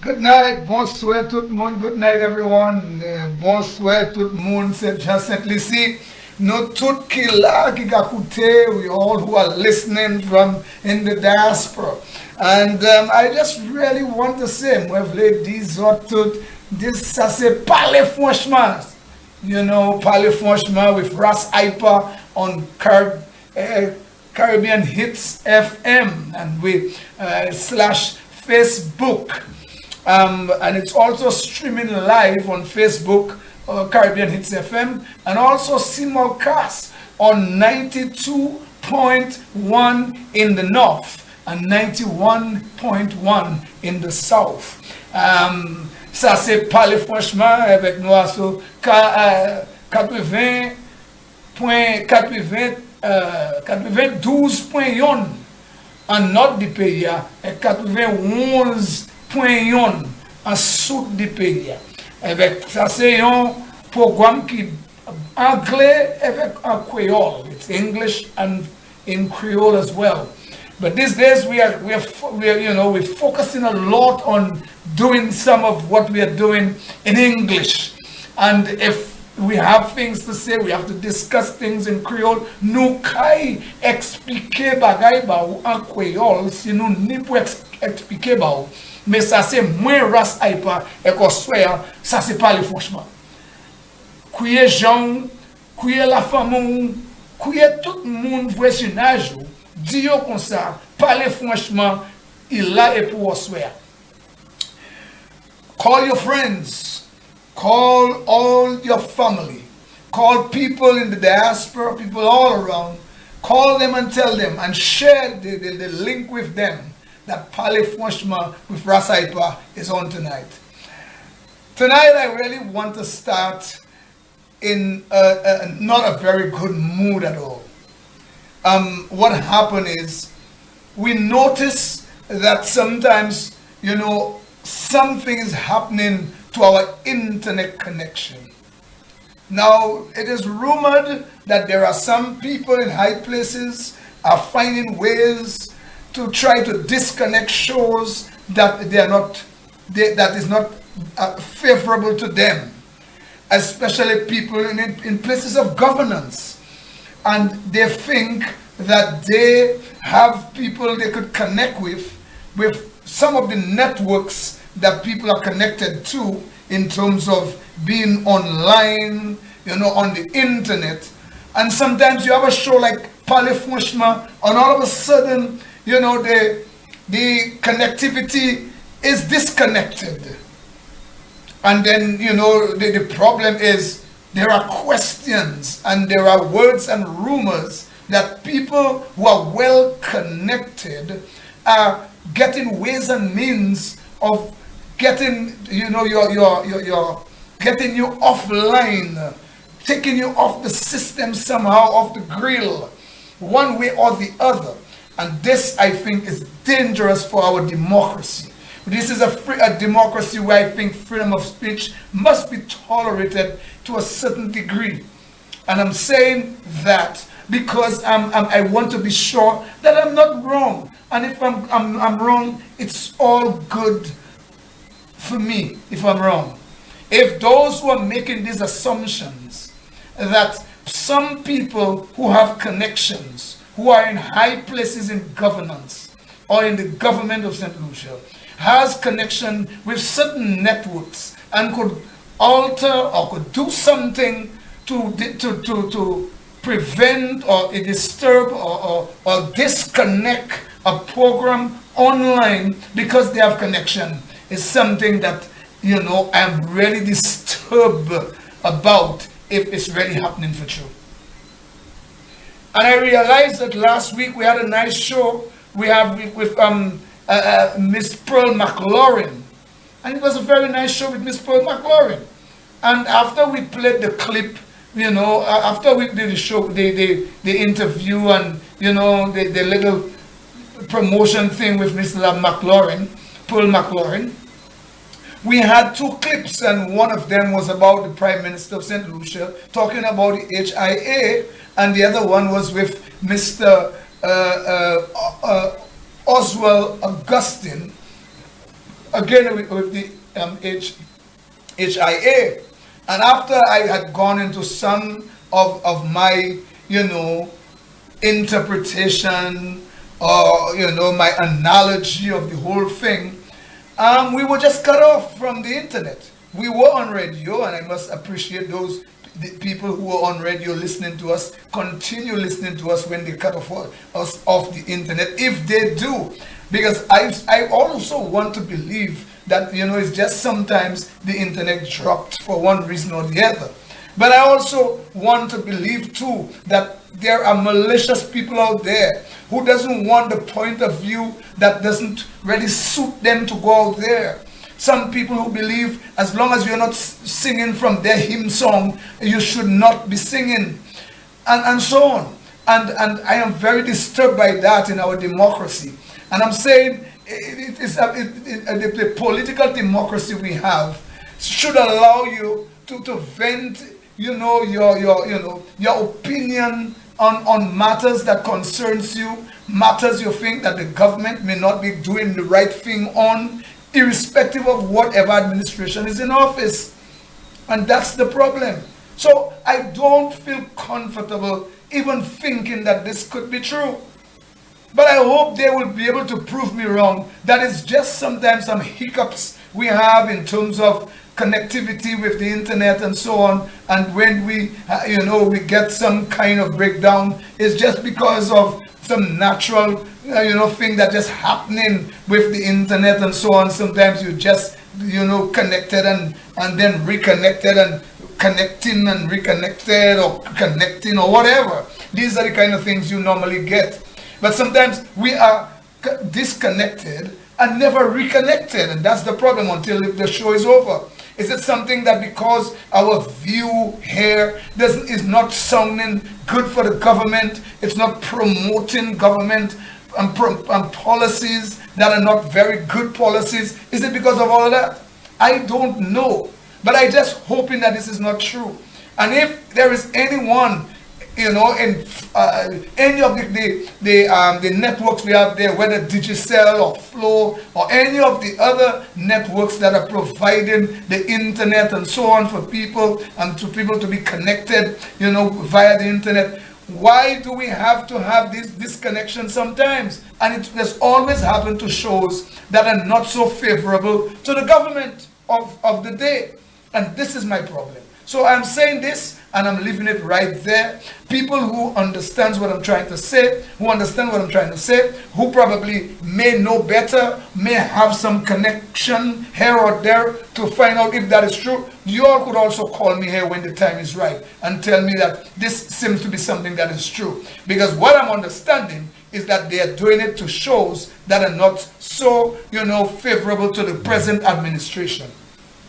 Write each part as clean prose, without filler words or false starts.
Good night, bonsoir tout le monde, good night everyone. Bonsoir tout le monde, c'est SaintLucia. Nous tous qui là, qui écouté, we all who are listening from in the diaspora. And I just really want to say, moi, v'lais dire tout, this, ça c'est Palay Fwanchman. You know, Palay Fwanchman with Ras IPA on Caribbean Hits FM and we slash Facebook. And it's also streaming live on Facebook, Caribbean Hits FM, and also simulcast on 92.1 in the north and 91.1 in the south. Ça c'est Palay Fwanchman avec nous à 92.1 en nord du pays et 91.1 en sud du pays. Avec ça c'est un programme qui anglais avec un créole. It's English and in Creole as well. But these days we're focusing a lot on doing some of what we are doing in English. And if we have things to say, we have to discuss things in Creole. Nous kay expliquer bagay ba ou en Creole, si nous ni pour expliquer ba ou. Mais ça c'est moins Ras IPA et qu'on soit ça c'est Palay Fwanchman. Kouye Jean, kouye la femme, kouye tout le monde voisinage. Dis-yo comme ça, Palay Fwanchman, il a et pour swear. Call your friends, call all your family, call people in the diaspora, people all around, call them and tell them and share the link with them that Palay Fwanchman with Ras IPA is on tonight. Tonight I really want to start in not a very good mood at all. What happened is we notice that sometimes, something is happening to our internet connection. Now, it is rumored that there are some people in high places are finding ways to try to disconnect shows that that is not favorable to them, especially people in places of governance. And they think that they have people they could connect with some of the networks that people are connected to in terms of being online, on the internet. And sometimes you have a show like Palay Fwanchman, and all of a sudden, the connectivity is disconnected. And then, the problem is there are questions and there are words and rumors that people who are well connected are getting ways and means of getting getting you offline, taking you off the system somehow, off the grill, one way or the other. And this, I think, is dangerous for our democracy. This is a democracy where I think freedom of speech must be tolerated to a certain degree. And I'm saying that because I want to be sure that I'm not wrong. And if I'm wrong, it's all good for me if I'm wrong. If those who are making these assumptions that some people who have connections, who are in high places in governance or in the government of SaintLucia, has connection with certain networks and could alter or could do something to prevent or disturb or disconnect a program online because they have connection is something that I'm really disturbed about if it's really happening for true. And I realized that last week we had a nice show we have with Miss Pearl McLaurin. And it was a very nice show with Miss Pearl McLaurin. And after we played the clip, after we did the show, the interview and, the little promotion thing with Miss McLaurin, Pearl McLaurin, we had two clips, and one of them was about the Prime Minister of SaintLucia talking about the HIA, and the other one was with Mr. Oswald Augustine again with the HIA. And after I had gone into some of my, interpretation, or my analogy of the whole thing, we were just cut off from the internet. We were on radio, and I must appreciate those the people who were on radio listening to us. Continue listening to us when they cut off us off the internet, if they do, because I also want to believe that it's just sometimes the internet dropped for one reason or the other. But I also want to believe too that there are malicious people out there who doesn't want the point of view that doesn't really suit them to go out there. Some people who believe as long as you're not singing from their hymn song, you should not be singing, and so on. And I am very disturbed by that in our democracy. And I'm saying the political democracy we have should allow you to vent your opinion on matters that concerns you, matters you think that the government may not be doing the right thing on, irrespective of whatever administration is in office. And that's the problem. So I don't feel comfortable even thinking that this could be true. But I hope they will be able to prove me wrong. That is just sometimes some hiccups we have in terms of connectivity with the internet and so on. And when we get some kind of breakdown, it's just because of some natural thing that just happening with the internet and so on. Sometimes you just connected and then reconnected, and connecting and reconnected, or connecting or whatever. These are the kind of things you normally get. But sometimes we are disconnected and never reconnected, and that's the problem until the show is over. Is it something that because our view here is not sounding good for the government, it's not promoting government and policies that are not very good policies? Is it because of all of that? I don't know, but I just hoping that this is not true. And if there is anyone, in any of the networks we have there, whether Digicel or Flow or any of the other networks that are providing the internet and so on for people, and to people to be connected, via the internet, why do we have to have this disconnection sometimes? And it has always happened to shows that are not so favorable to the government of the day. And this is my problem. So I'm saying this, and I'm leaving it right there. People who understand what I'm trying to say, who probably may know better, may have some connection here or there to find out if that is true. You all could also call me here when the time is right and tell me that this seems to be something that is true. Because what I'm understanding is that they are doing it to shows that are not so, favorable to the present administration.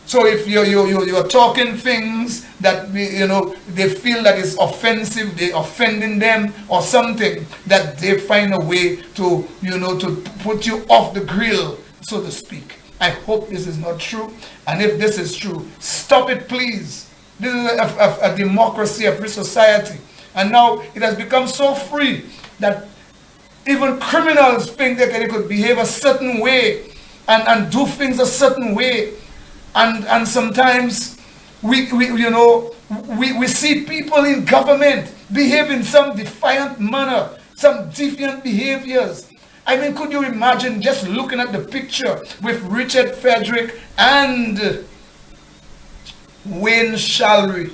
So if you're talking things that they feel that is offensive, they're offending them or something, that they find a way to to put you off the grill, so to speak. I hope this is not true, and if this is true, stop it, please. This is a democracy, a free society, and now it has become so free that even criminals think that they could behave a certain way and do things a certain way. And sometimes we see people in government behave in some defiant manner, some deviant behaviors. I mean, could you imagine just looking at the picture with Richard Frederick and Wayne Shalry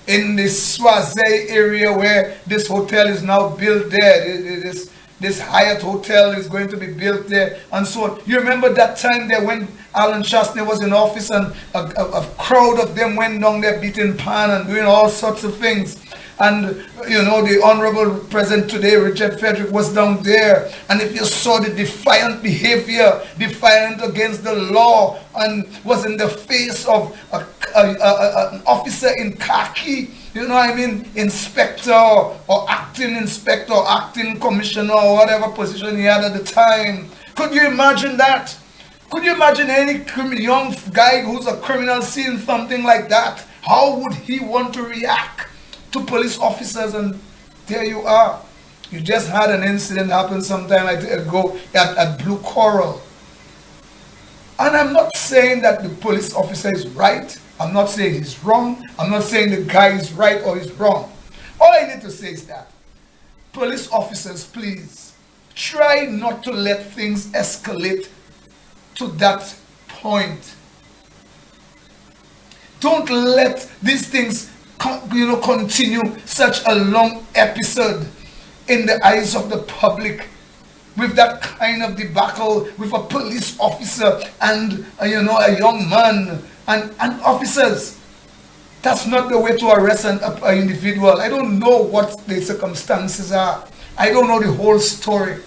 in the Swaze area where this hotel is now built there, this Hyatt Hotel is going to be built there, and so on. You remember that time there when Alan Shastney was in office, and a crowd of them went down there beating pan and doing all sorts of things. And the Honorable President today, Richard Frederick, was down there. And if you saw the defiant behavior, defiant against the law, and was in the face of an officer in khaki, inspector or acting inspector or acting commissioner or whatever position he had at the time. Could you imagine that? Could you imagine any young guy who's a criminal seeing something like that? How would he want to react to police officers? And there you are. You just had an incident happen some time ago at Blue Coral. And I'm not saying that the police officer is right. I'm not saying he's wrong. I'm not saying the guy is right or he's wrong. All I need to say is that police officers, please try not to let things escalate to that point. Don't let these things continue such a long episode in the eyes of the public, with that kind of debacle with a police officer and a young man and officers. That's not the way to arrest an individual. I don't know what the circumstances are. I don't know the whole story.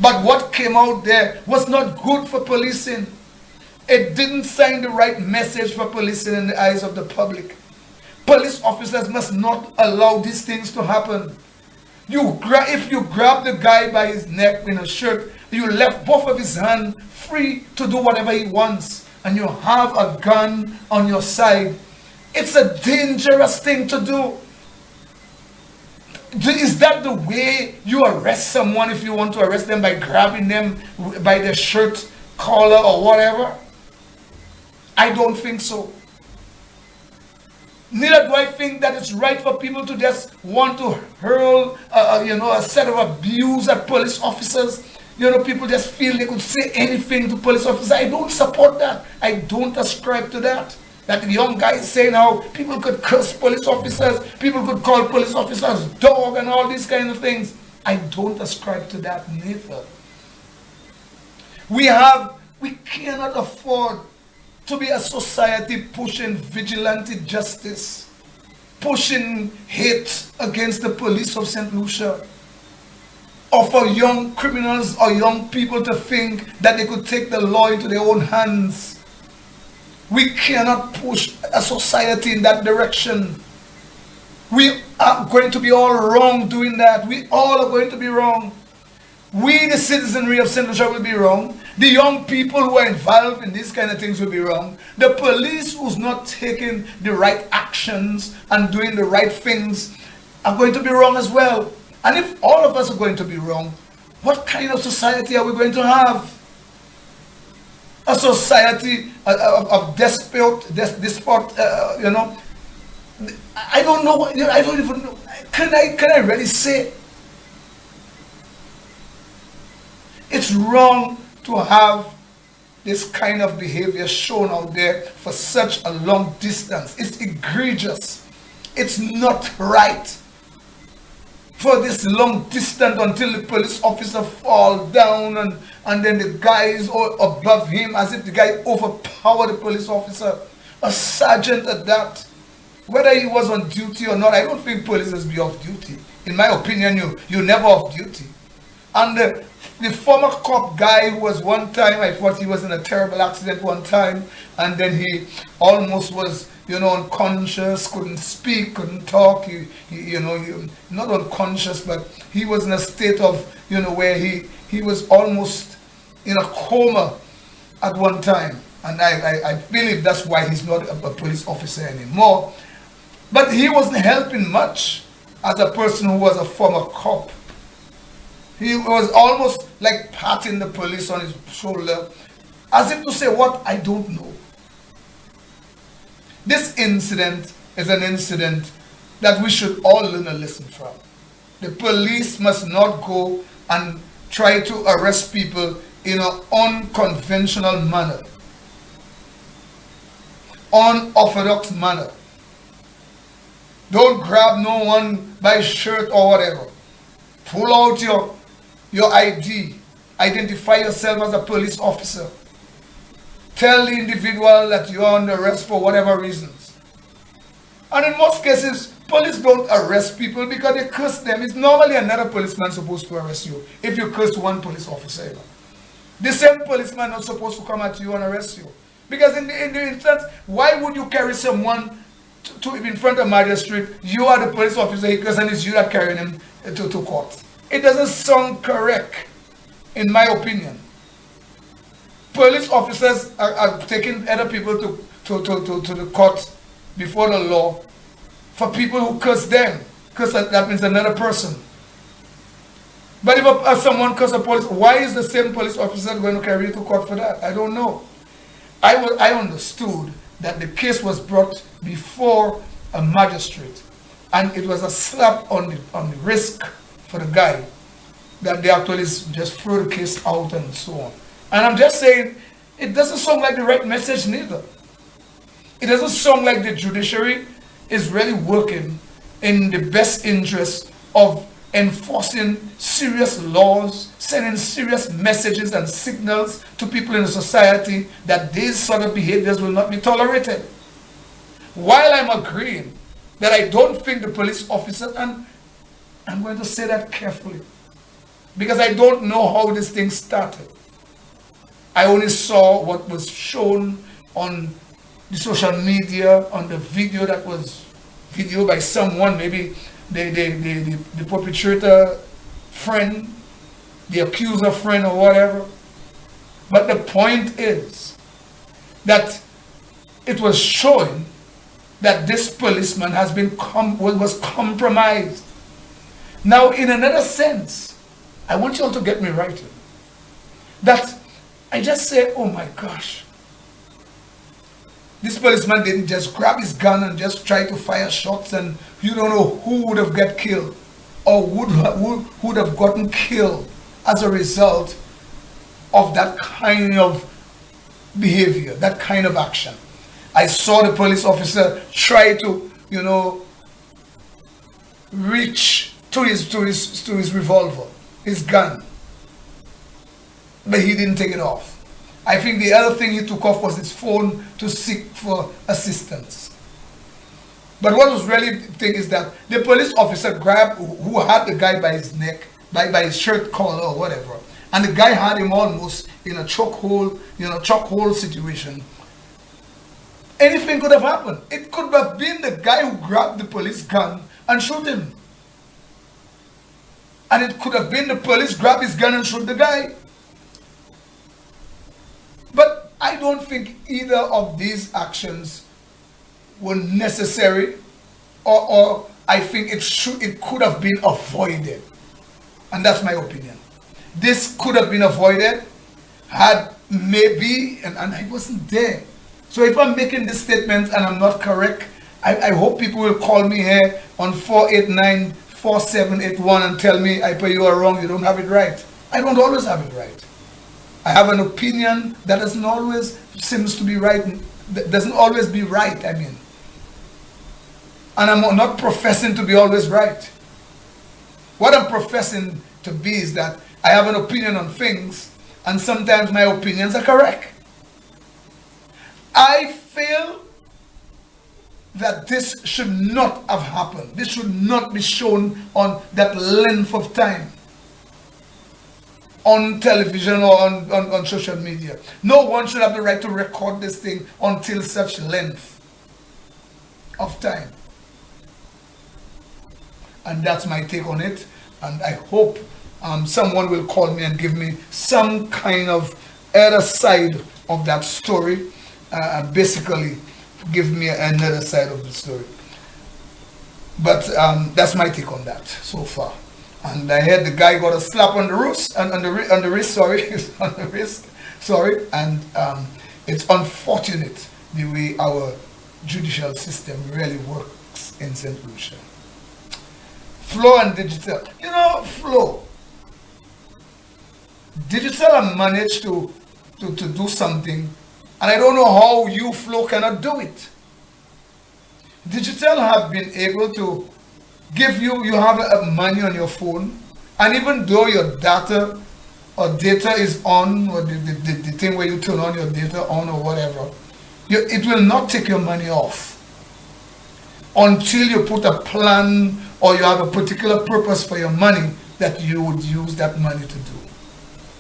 But what came out there was not good for policing. It didn't send the right message for policing in the eyes of the public. Police officers must not allow these things to happen. If you grab the guy by his neck in a shirt, you left both of his hands free to do whatever he wants, and you have a gun on your side. It's a dangerous thing to do. Is that the way you arrest someone if you want to arrest them, by grabbing them by their shirt collar or whatever? I don't think so. Neither do I think that it's right for people to just want to hurl a set of abuse at police officers. People just feel they could say anything to police officers. I don't support that. I don't ascribe to that. That the young guy is saying how people could curse police officers, people could call police officers dog and all these kind of things. I don't ascribe to that neither. We cannot afford to be a society pushing vigilante justice, pushing hate against the police of St. Lucia, or for young criminals or young people to think that they could take the law into their own hands. We cannot push a society in that direction. We are going to be all wrong doing that. We all are going to be wrong. We, the citizenry of St. Lucia, will be wrong. The young people who are involved in these kind of things will be wrong. The police who's not taking the right actions and doing the right things are going to be wrong as well. And if all of us are going to be wrong, what kind of society are we going to have? A society of despot, I don't know. I don't even know. Can I really say? It's wrong to have this kind of behavior shown out there for such a long distance. It's egregious. It's not right for this long distance until the police officer falls down and then the guy is all above him, as if the guy overpowered the police officer. A sergeant at that. Whether he was on duty or not, I don't think police be off duty. In my opinion, you're never off duty. And the former cop guy who was one time, I thought he was in a terrible accident one time, and then he almost was, unconscious, couldn't speak, couldn't talk, he not unconscious, but he was in a state of, where he was almost in a coma at one time. And I believe that's why he's not a police officer anymore. But he wasn't helping much as a person who was a former cop. He was almost like patting the police on his shoulder, as if to say, what? I don't know. This incident is an incident that we should all learn a lesson from. The police must not go and try to arrest people in an unconventional manner, unorthodox manner. Don't grab no one by shirt or whatever. Pull out your ID. Identify yourself as a police officer. Tell the individual that you are under arrest for whatever reasons. And in most cases, police don't arrest people because they curse them. It's normally another policeman supposed to arrest you if you curse one police officer. The same policeman not supposed to come at you and arrest you. Because in the instance, why would you carry someone to in front of magistrate? You are the police officer because and it's you that carrying him to court. It doesn't sound correct, in my opinion. Police officers are taking other people to the court before the law for people who curse them, because that means another person. But if someone curses a police, why is the same police officer going to carry you to court for that? I don't know. I understood that the case was brought before a magistrate, and it was a slap on the wrist for the guy that they actually just threw the case out and so on. And I'm just saying, it doesn't sound like the right message neither. It doesn't sound like the judiciary is really working in the best interest of enforcing serious laws, sending serious messages and signals to people in the society that these sort of behaviors will not be tolerated. While I'm agreeing that I don't think the police officer, and I'm going to say that carefully, because I don't know how this thing started. I only saw what was shown on the social media, on the video that was videoed by someone, maybe the perpetrator friend, the accuser friend or whatever. But the point is that it was showing that this policeman has been was compromised. Now, in another sense, I want you all to get me right here. That I just say, oh my gosh, this policeman didn't just grab his gun and just try to fire shots, and you don't know who would have got killed or would have gotten killed as a result of that kind of behavior, that kind of action. I saw the police officer try to, reach to his revolver, his gun, but he didn't take it off. I think the other thing he took off was his phone to seek for assistance. But what was really the thing is that the police officer grabbed, who had the guy by his neck, by his shirt collar or whatever, and the guy had him almost in a chokehold situation. Anything could have happened. It could have been the guy who grabbed the police gun and shot him. And it could have been the police grab his gun and shoot the guy. But I don't think either of these actions were necessary, or I think it could have been avoided. And that's my opinion. This could have been avoided had maybe, and I wasn't there. So if I'm making this statement and I'm not correct, I hope people will call me here on 489-4781 and tell me, IPA, you are wrong, you don't have it right. I don't always have it right. I have an opinion that doesn't always seems to be right, doesn't always be right, I mean. And I'm not professing to be always right. What I'm professing to be is that I have an opinion on things, and sometimes my opinions are correct. I feel that this should not have happened. This should not be shown on that length of time on television or on social media. No one should have the right to record this thing until such length of time. And that's my take on it. And I hope someone will call me and give me some kind of other side of that story. Basically give me another side of the story. But that's my take on that so far. And I heard the guy got a slap on the wrist, on the wrist, sorry, on the wrist, sorry. And it's unfortunate the way our judicial system really works in St. Lucia. Flow and digital. Flow. Digital have managed to do something, and I don't know how you, Flow, cannot do it. Digital have been able to give you have money on your phone, and even though your data is on, or the thing where you turn on your data on or whatever, it will not take your money off until you put a plan or you have a particular purpose for your money that you would use that money to do.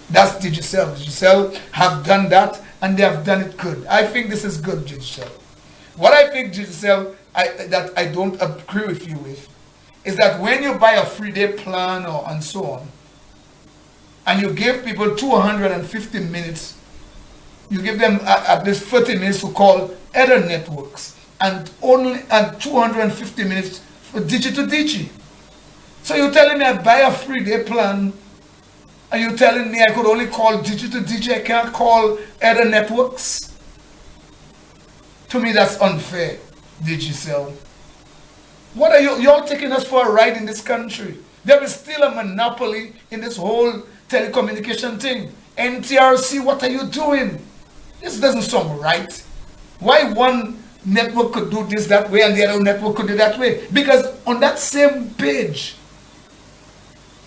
That's Digicel. Digicel have done that, and they have done it good. I think this is good, Digicel. What I think, Digicel, that I don't agree with you with, is that when you buy a 3-day plan and so on, and you give people 250 minutes, you give them at least 30 minutes to call other networks, and 250 minutes for digi to digi. So you're telling me I buy a 3-day plan, and you're telling me I could only call digi to digi, I can't call other networks? To me, that's unfair, Digicel. What are you? You're taking us for a ride in this country. There is still a monopoly in this whole telecommunication thing. NTRC, what are you doing? This doesn't sound right. Why one network could do this that way and the other network could do that way? Because on that same page,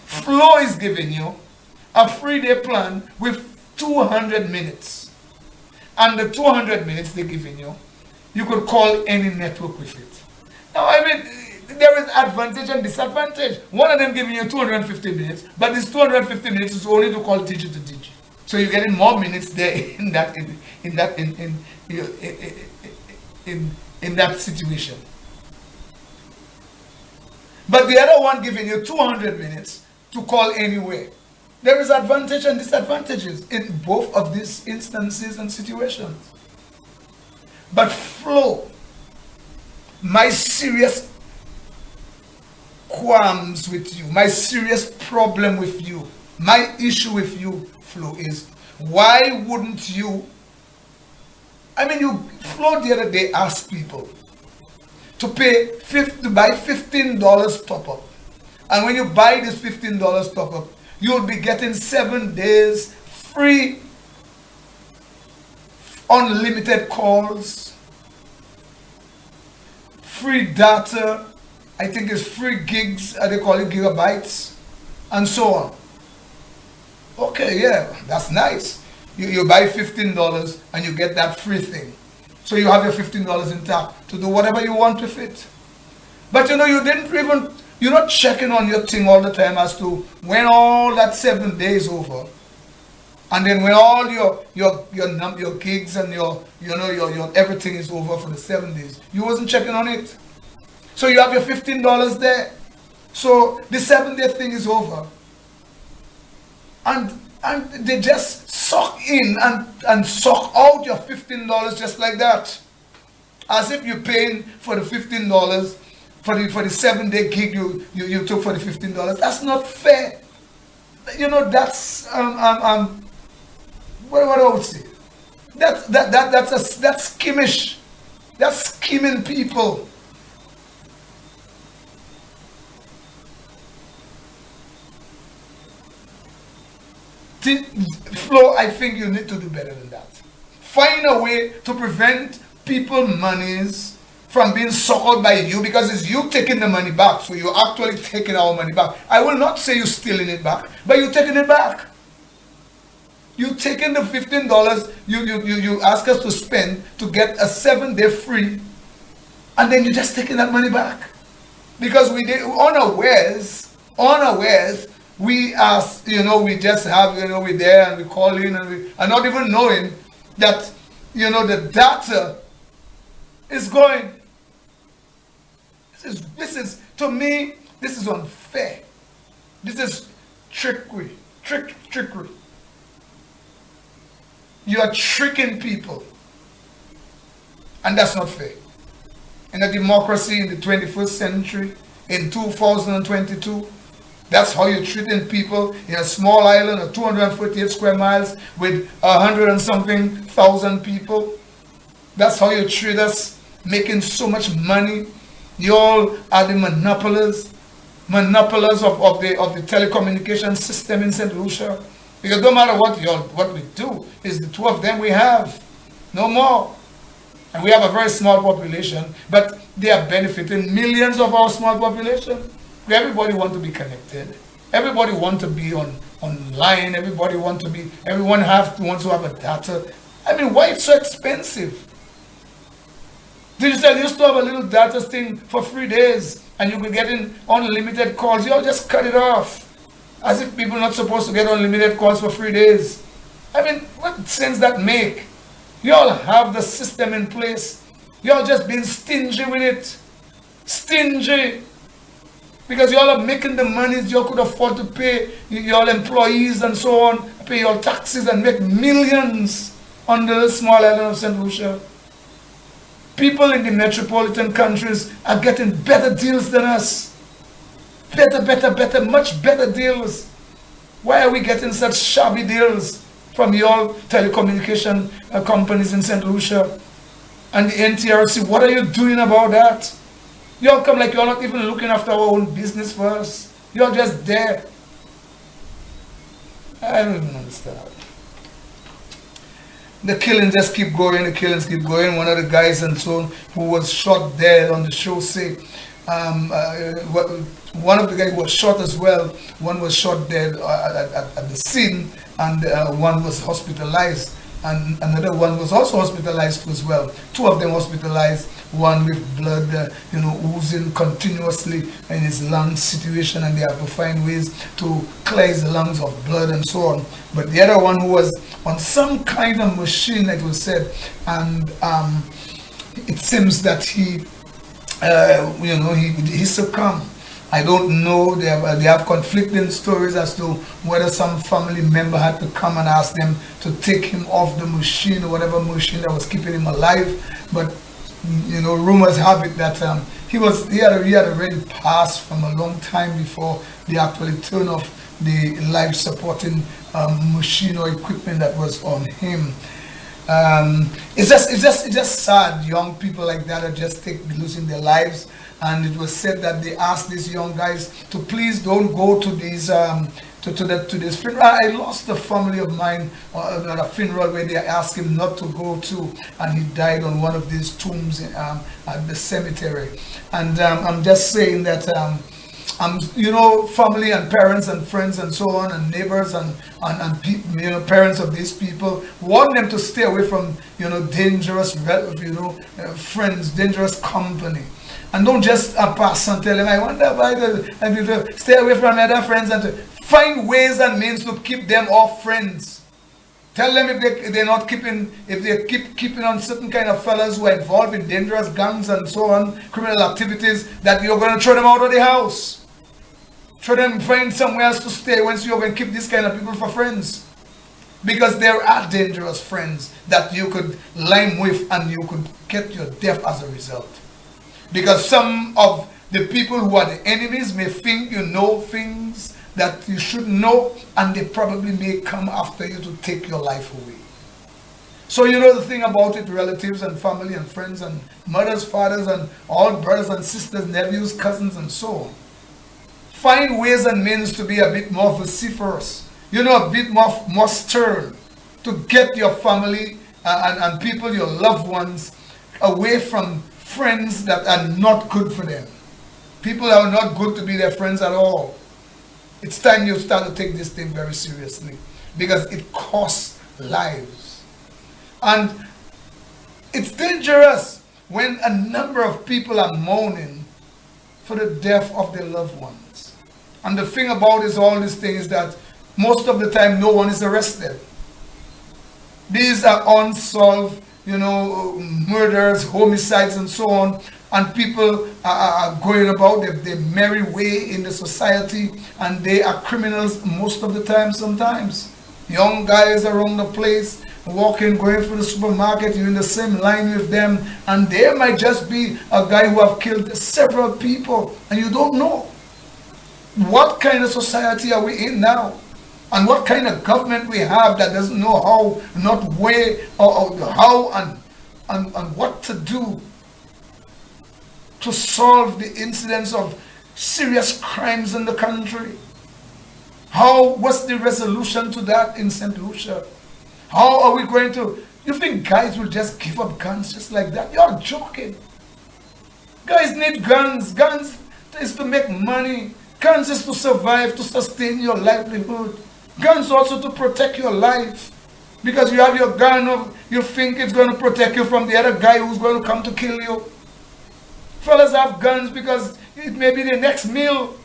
Flow is giving you a 3-day plan with 200 minutes. And the 200 minutes they're giving you, you could call any network with it. Now, I mean, there is advantage and disadvantage. One of them giving you 250 minutes, but this 250 minutes is only to call digi to digi. So you're getting more minutes there in that situation. But the other one giving you 200 minutes to call anywhere. There is advantage and disadvantages in both of these instances and situations. But Flow, my serious qualms with you, my serious problem with you, my issue with you, Flow, is why wouldn't you, I mean, you, Flow the other day asked people to buy $15 top up. And when you buy this $15 top up, you'll be getting 7 days free, unlimited calls, free data, I think it's free gigs, they call it gigabytes, and so on. Okay, yeah, that's nice. You buy $15 and you get that free thing. So you have your $15 intact to do whatever you want with it. But you know, you're not checking on your thing all the time as to when all that 7 days over. And then when all your gigs and your everything is over for the 7 days, you wasn't checking on it. So you have your $15 there. So the 7-day thing is over. And they just suck in and suck out your $15 just like that. As if you're paying for the $15 for the 7-day gig you took for the $15. That's not fair. You know, that's what I would say. That's skimmish. That's skimming people. Flo, I think you need to do better than that. Find a way to prevent people monies from being suckled by you, because it's you taking the money back. So you're actually taking our money back. I will not say you're stealing it back, but you're taking it back. You're taking the $15 you ask us to spend to get a 7-day free, and then you're just taking that money back. Because we did unawares, we ask, we just have, we're there and we call in and we are not even knowing that, the data is going. This is, to me, this is unfair. This is trickery. You are tricking people. And that's not fair. In a democracy in the 21st century, in 2022, that's how you're treating people in a small island of 248 square miles with 100 and something thousand people. That's how you treat us, making so much money. You all are the monopolies of the telecommunication system in St. Lucia. Because no matter what we do, is the two of them we have, no more. And we have a very small population, but they are benefiting millions of our small population. Everybody wants to be connected. Everybody wants to be online. Everyone wants to have a data. I mean, why it's so expensive? Digital used to have a little data thing for 3 days, and you could get in unlimited calls. You all just cut it off, as if people are not supposed to get unlimited calls for 3 days. I mean, what sense that make? You all have the system in place. You all just being stingy with it. Stingy. Because you all are making the monies you could afford to pay your employees and so on, pay your taxes and make millions on the small island of St. Lucia. People in the metropolitan countries are getting better deals than us. Better, much better deals. Why are we getting such shabby deals from your telecommunication companies in St. Lucia? And the NTRC, what are you doing about that? Y'all come like you're not even looking after our own business first. You're just there. I don't even understand. The killings just keep going, the killings keep going. One of the guys and so on who was shot dead on the show say, one of the guys was shot as well. One was shot dead at the scene, and one was hospitalized. And another one was also hospitalized as well. Two of them hospitalized, one with blood, oozing continuously in his lung situation, and they have to find ways to cleanse the lungs of blood and so on. But the other one who was on some kind of machine, it was said, and it seems that he succumbed. I don't know. They have conflicting stories as to whether some family member had to come and ask them to take him off the machine or whatever machine that was keeping him alive. But rumors have it that he had already passed from a long time before they actually turned off the life supporting machine or equipment that was on him. It's just sad. Young people like that are just losing their lives. And it was said that they asked these young guys to please don't go to these to this funeral. I lost a family of mine at a funeral where they asked him not to go to, and he died on one of these tombs at the cemetery. And I'm just saying that family and parents and friends and so on and neighbors and parents of these people want them to stay away from dangerous friends, dangerous company. And don't just pass and tell them, I wonder why to stay away from other friends, and to find ways and means to keep them off friends. Tell them if they keep keeping on certain kind of fellas who are involved in dangerous gangs and so on, criminal activities, that you're going to throw them out of the house. Throw them, find somewhere else to stay once you're going to keep these kind of people for friends. Because there are dangerous friends that you could line with and you could get your death as a result. Because some of the people who are the enemies may think you know things that you should know, and they probably may come after you to take your life away. So the thing about it, relatives and family and friends and mothers, fathers and all brothers and sisters, nephews, cousins and so on. Find ways and means to be a bit more vociferous, a bit more stern, to get your family and people, your loved ones, away from friends that are not good for them. People are not good to be their friends at all. It's time you start to take this thing very seriously, because it costs lives. And it's dangerous when a number of people are mourning for the death of their loved ones. And the thing about all this thing is that most of the time no one is arrested. These are unsolved murders, homicides and so on, and people are going about their merry way in the society, and they are criminals most of the time. Sometimes young guys around the place walking, going through the supermarket, you're in the same line with them, and there might just be a guy who have killed several people, and you don't know. What kind of society are we in now? And what kind of government we have that doesn't know how, not where, or how and what to do to solve the incidents of serious crimes in the country? What's the resolution to that in St. Lucia? How are we going to, you think guys will just give up guns just like that? You're joking. Guys need guns. Guns is to make money. Guns is to survive, to sustain your livelihood. Guns also to protect your life. Because you have your gun, you think it's going to protect you from the other guy who's going to come to kill you. Fellas have guns because it may be the next meal.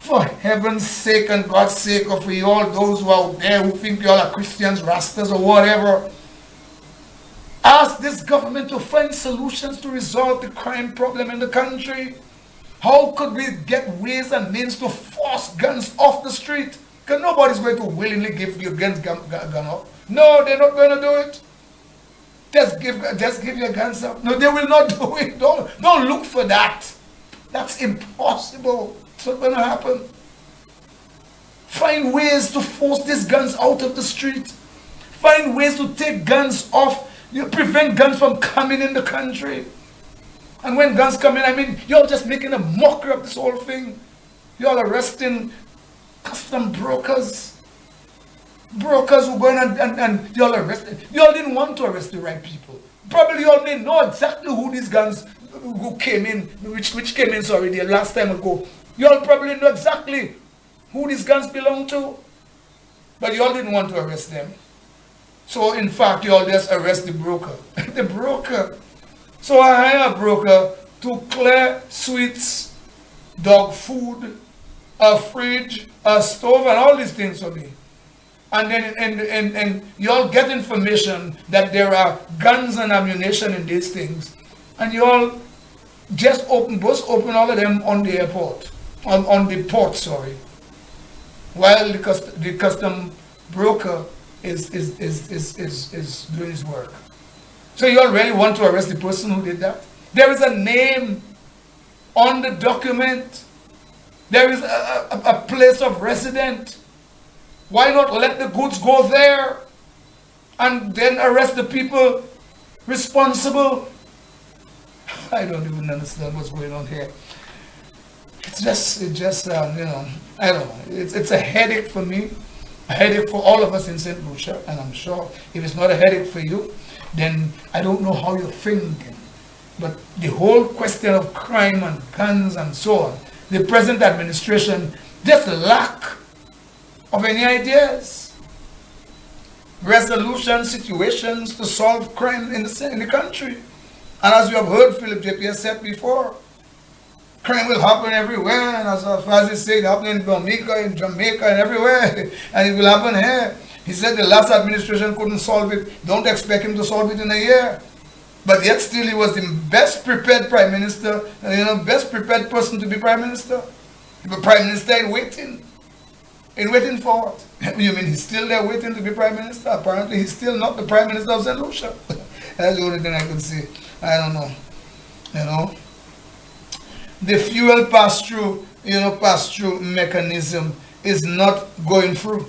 For heaven's sake and God's sake, or for you all those who are out there who think you all are Christians, Rastas or whatever, ask this government to find solutions to resolve the crime problem in the country. How could we get ways and means to force guns off the street? Because nobody's going to willingly give your gun up. No, they're not going to do it. Just give your guns up. No, they will not do it. Don't look for that. That's impossible. It's not going to happen. Find ways to force these guns out of the street. Find ways to take guns off. You prevent guns from coming in the country. And when guns come in, I mean, you're just making a mockery of this whole thing. You're arresting custom brokers. Brokers who go in and you're arresting. You all didn't want to arrest the right people. Probably you all may know exactly who these guns who came in, which came in, sorry, the last time ago. You all probably know exactly who these guns belong to. But you all didn't want to arrest them. So in fact, you all just arrest the broker. The broker. So I hire a broker to clear sweets, dog food, a fridge, a stove, and all these things for me. And then and you all get information that there are guns and ammunition in these things. And you all just open all of them on the airport, on the port, sorry. While the custom broker is doing his work. So you already want to arrest the person who did that? There is a name on the document. There is a place of residence. Why not let the goods go there and then arrest the people responsible? I don't even understand what's going on here. It's just you know, I don't know. It's a headache for me, a headache for all of us in St. Lucia, and I'm sure if it's not a headache for you, then I don't know how you're thinking. But the whole question of crime and guns and so on, the present administration just lack of any ideas, resolution situations to solve crime in the country. And as you have heard Philip JP said before, crime will happen everywhere, and as he said, happening in Jamaica and everywhere, and it will happen here. He said the last administration couldn't solve it. Don't expect him to solve it in a year. But yet still he was the best prepared prime minister, best prepared person to be prime minister. The prime minister in waiting. In waiting for what? You mean he's still there waiting to be prime minister? Apparently he's still not the prime minister of St. Lucia. That's the only thing I can say. I don't know. You know. The fuel pass-through mechanism is not going through.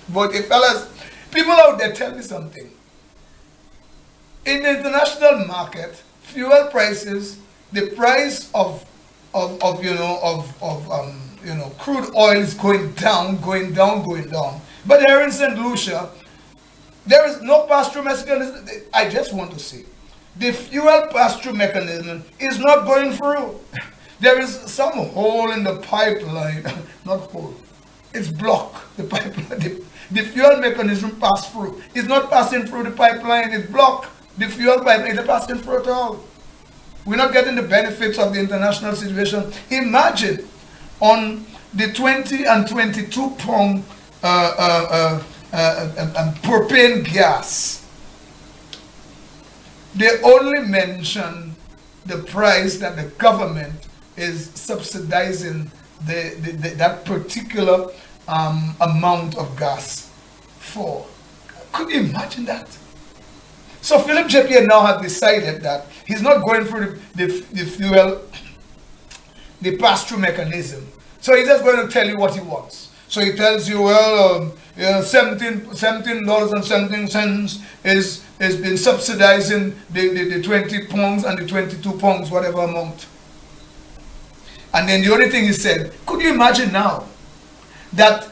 But fellas, people out there, tell me something. In the international market, fuel prices, the price of crude oil is going down. But here in St. Lucia, there is no pass-through mechanism. I just want to say, the fuel pass-through mechanism is not going through. There is some hole in the pipeline, not hole, it's blocked, the pipeline. The fuel mechanism pass through. It's not passing through the pipeline, it's blocked. The fuel pipeline isn't passing through at all. We're not getting the benefits of the international situation. Imagine on the 20 and 22 pound propane gas, they only mention the price that the government is subsidizing that particular amount of gas for. Could you imagine that? So Philip JP now has decided that he's not going through the fuel, the pass-through mechanism. So he's just going to tell you what he wants. So he tells you, well, $17 and something cents is been subsidizing the 20 pounds and the 22 pounds, whatever amount. And then the only thing he said, could you imagine now that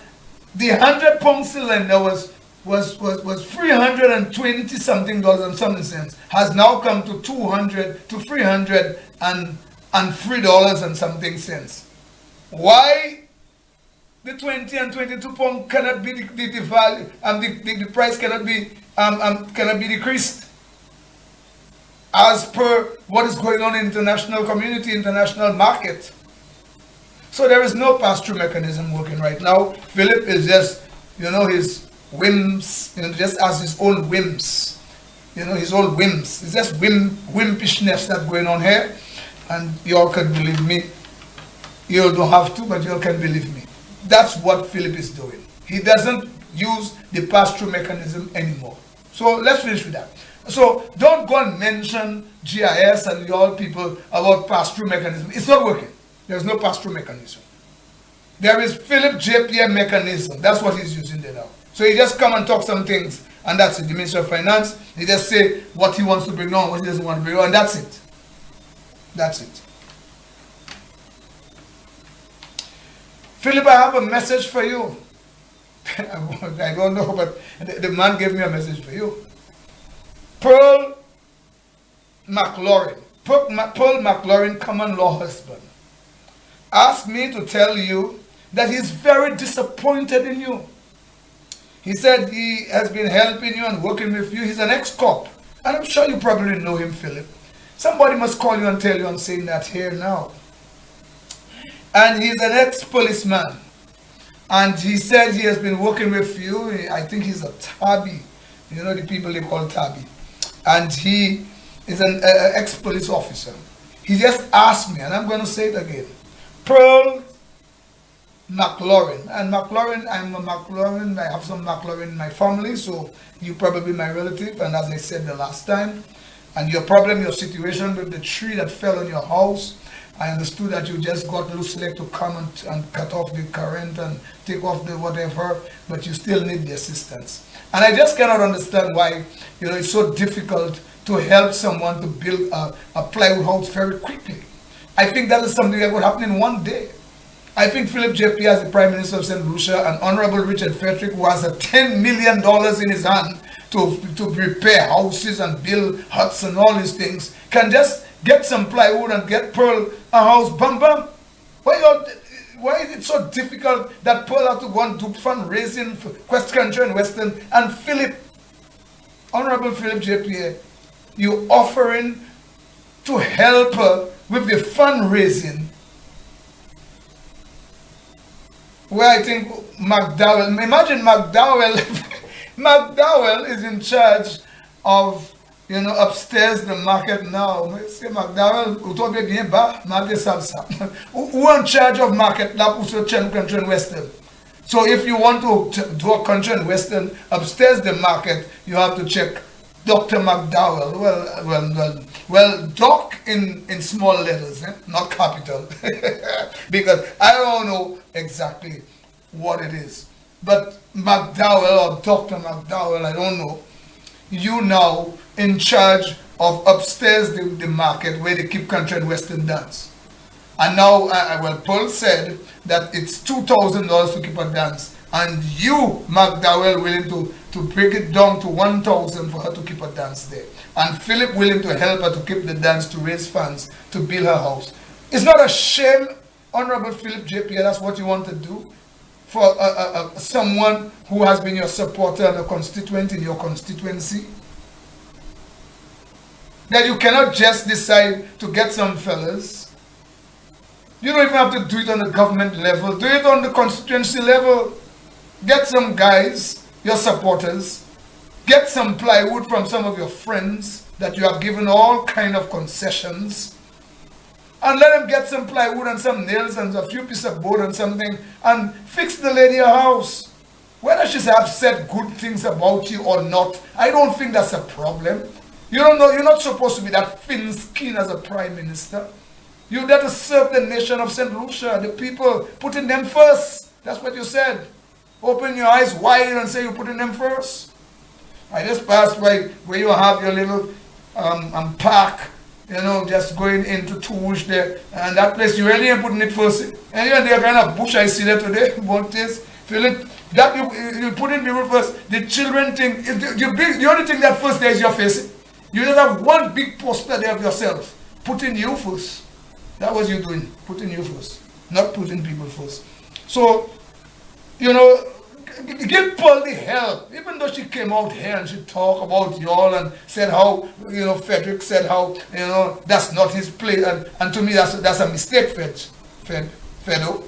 the 100-pound cylinder was $320 something and something cents, has now come to $200 to $303 and something cents. Why the 20 and 22 pound cannot be the value, and the price cannot be decreased as per what is going on in international community, international market. So there is no pass-through mechanism working right now. Philip is just, his whims, just as his own whims, his own whims. It's just wimpishness that's going on here, and y'all can believe me. You don't have to, but y'all can believe me. That's what Philip is doing. He doesn't use the pass-through mechanism anymore. So let's finish with that. So don't go and mention GIS and y'all people about pass-through mechanism. It's not working. There's no pass-through mechanism. There is Philip JPA mechanism. That's what he's using there now. So he just come and talk some things, and that's it. The Minister of Finance, he just say what he wants to bring on, what he doesn't want to bring on, and that's it. That's it. Philip, I have a message for you. I don't know, but the man gave me a message for you. Pearl McLaurin, common law husband, asked me to tell you that he's very disappointed in you. He said he has been helping you and working with you. He's an ex-cop. And I'm sure you probably know him, Philip. Somebody must call you and tell you I'm saying that here now. And he's an ex-policeman. And he said he has been working with you. I think he's a tabby. You know the people they call tabby. And he is an ex-police officer. He just asked me, and I'm going to say it again. Pearl McLaurin. And McLaurin, I'm a McLaurin. I have some McLaurin in my family, so you probably my relative. And as I said the last time, and your problem, your situation with the tree that fell on your house, I understood that you just got loose leg to come and cut off the current and take off the whatever, but you still need the assistance. And I just cannot understand why, it's so difficult to help someone to build a plywood house very quickly. I think that is something that would happen in one day. I think Philip JP, as the Prime Minister of St. Lucia, and Honorable Richard Frederick, who has a $10 million in his hand to repair houses and build huts and all these things, can just get some plywood and get Pearl a house, bam bam. Why is it so difficult that Pearl has to go and do fundraising for West Country and Western, and Philip, Honorable Philip JPA, you offering to help her with the fundraising, where I think McDowell, imagine McDowell, McDowell is in charge of, upstairs the market now. Say McDowell, who in charge of market, Country and Western. So if you want to do a Country and Western upstairs the market, you have to check Dr. McDowell. Well, Doc in small letters, not capital, because I don't know exactly what it is. But McDowell or Dr. McDowell, I don't know. You now in charge of upstairs the market where they keep Country and Western dance. And now, Paul said that it's $2,000 to keep a dance, and you, McDowell, willing to break it down to $1,000 for her to keep a dance there, and Philip willing to help her to keep the dance to raise funds to build her house. It's not a shame, Honorable Philip JPA, that's what you want to do for someone who has been your supporter and a constituent in your constituency? That you cannot just decide to get some fellas. You don't even have to do it on the government level. Do it on the constituency level. Get some guys, your supporters. Get some plywood from some of your friends that you have given all kind of concessions. And let them get some plywood and some nails and a few pieces of board and something and fix the lady a house. Whether she's have said good things about you or not, I don't think that's a problem. You don't know, you're not supposed to be that thin skin as a prime minister. You're there to serve the nation of St. Lucia, the people, putting them first. That's what you said. Open your eyes wide and say you're putting them first. I just passed by where you have your little park, just going into Touche there. And that place, you really ain't putting it first. And you're there kind of bush I see there today. About this, Philip, that you put in people first. The children think, the only thing that first there is your face. You just have one big poster there of yourself. Putting you first. That was you doing. Putting you first. Not putting people first. So, give Paul the help. Even though she came out here and she talked about y'all and said how, Frederick said how, that's not his place. And to me, that's a mistake, Fedo.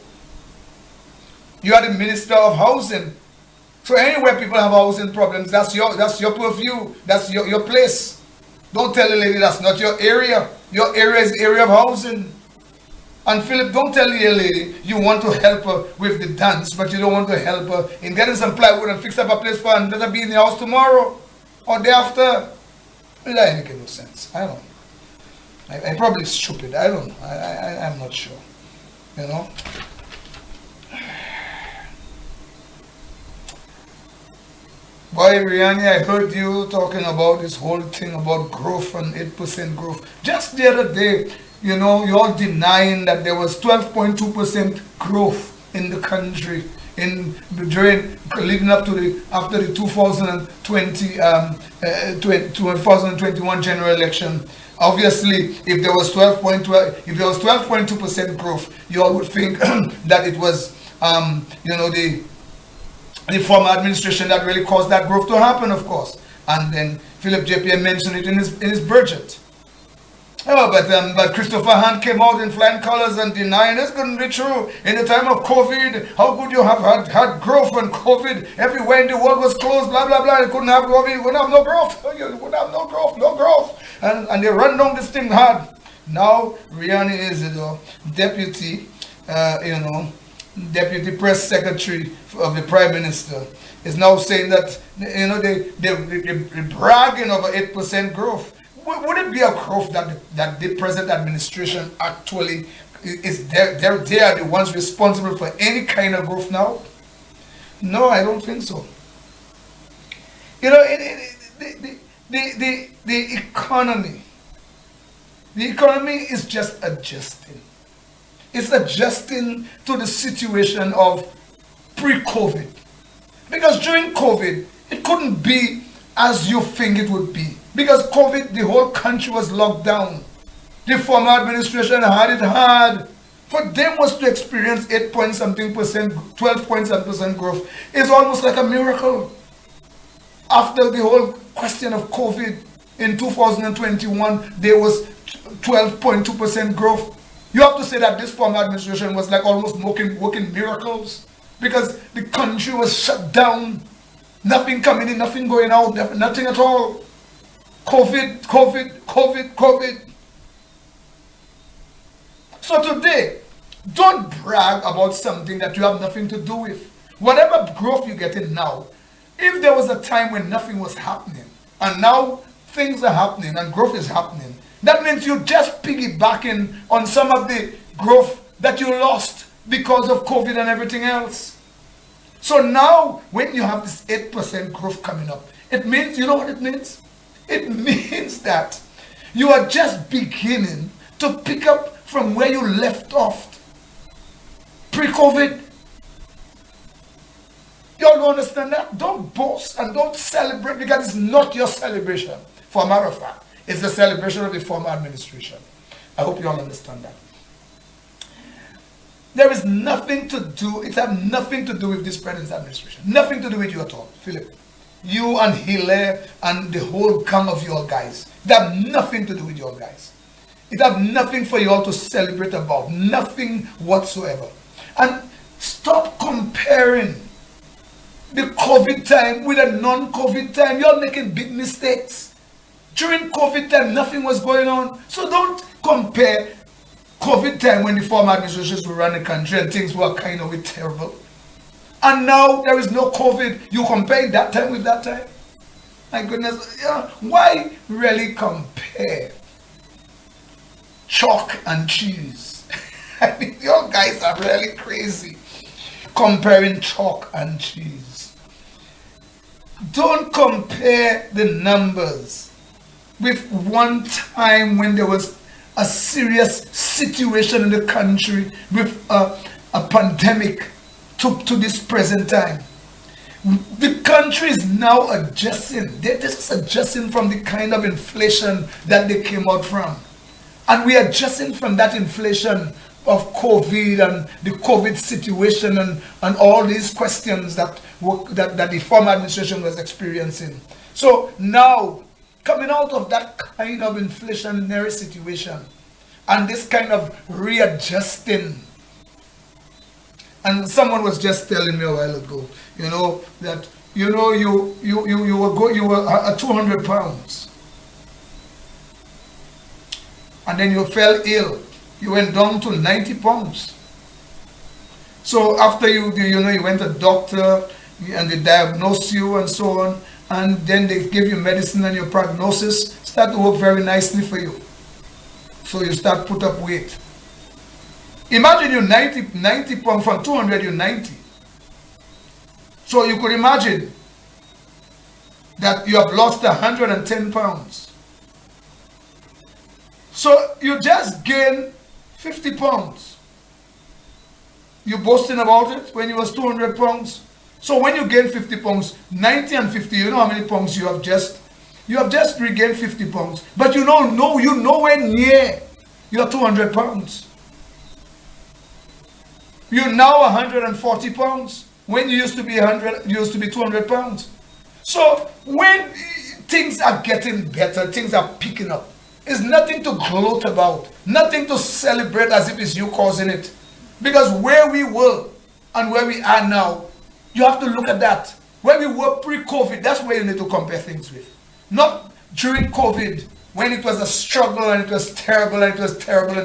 You are the Minister of Housing. So anywhere people have housing problems, that's your purview. That's your place. Don't tell the lady that's not your area. Your area is the area of housing. And Philip, don't tell the lady you want to help her with the dance, but you don't want to help her in getting some plywood and fix up a place for her and let her be in the house tomorrow or day after. Well, that ain't make no sense. I don't know. I'm probably stupid. I don't know. I'm not sure. Boy, Riani, I heard you talking about this whole thing about growth and 8% growth. Just the other day, you're denying that there was 12.2% growth in the country during leading up to after the 2021 general election. Obviously, if there was 12.2% growth, you all would think that it was the former administration that really caused that growth to happen, of course. And then Philip JPM mentioned it in his budget. Oh, but Christopher Hunt came out in flying colors and denying this couldn't be true. In the time of COVID, how could you have had growth when COVID everywhere in the world was closed, blah, blah, blah. You couldn't have growth, you wouldn't have no growth. You wouldn't have no growth. And they run down this thing hard. Now, Riani is deputy, deputy press secretary of the prime minister, is now saying that they're bragging over 8% growth. Would it be a growth that the present administration actually is they are the ones responsible for any kind of growth now? No, I don't think so. The economy is just adjusting. It's adjusting to the situation of pre-COVID. Because during COVID, it couldn't be as you think it would be. Because COVID, the whole country was locked down. The former administration had it hard. For them was to experience 8-point-something%, 12-point-something% growth is almost like a miracle. After the whole question of COVID in 2021, there was 12.2% growth. You have to say that this former administration was like almost working miracles because the country was shut down. Nothing coming in, nothing going out, nothing at all. COVID. So today, don't brag about something that you have nothing to do with. Whatever growth you're getting now, if there was a time when nothing was happening, and now things are happening and growth is happening, that means you're just piggybacking on some of the growth that you lost because of COVID and everything else. So now, when you have this 8% growth coming up, it means, you know what it means? It means that you are just beginning to pick up from where you left off pre-COVID. You all understand that? Don't boast and don't celebrate because it's not your celebration. For a matter of fact, it's the celebration of the former administration. I hope you all understand that. There is nothing to do, it has nothing to do with this present administration. Nothing to do with you at all, Philip. You and Hilaire and the whole gang of your guys. It have nothing to do with your guys. It have nothing for you all to celebrate about. Nothing whatsoever. And stop comparing the COVID time with a non-COVID time. You're making big mistakes. During COVID time, nothing was going on. So don't compare COVID time when the former administrations were running the country and things were kind of terrible. And now there is no COVID. You compare that time with that time? My goodness, why really compare chalk and cheese? I mean, you guys are really crazy comparing chalk and cheese. Don't compare the numbers with one time when there was a serious situation in the country with a pandemic to this present time. The country is now adjusting. They're just adjusting from the kind of inflation that they came out from. And we are adjusting from that inflation of COVID and the COVID situation and all these questions that the former administration was experiencing. So now, coming out of that kind of inflationary situation and this kind of readjusting, and someone was just telling me a while ago, that you were at 200 pounds, and then you fell ill. You went down to 90 pounds. So after you went to the doctor and they diagnosed you and so on, and then they give you medicine and your prognosis start to work very nicely for you. So you start put up weight. Imagine you're 90 pounds, from 200 you're 90. So you could imagine that you have lost 110 pounds. So you just gained 50 pounds. You boasting about it when you was 200 pounds. So when you gain 50 pounds, 90 and 50, you know how many pounds you have just regained 50 pounds. But you don't know, you're nowhere near your 200 pounds. You're now 140 pounds when you used to be 200 pounds. So when things are getting better, things are picking up, it's nothing to gloat about, nothing to celebrate as if it's you causing it. Because where we were and where we are now, you have to look at that. Where we were pre-COVID, that's where you need to compare things with. Not during COVID, when it was a struggle and it was terrible and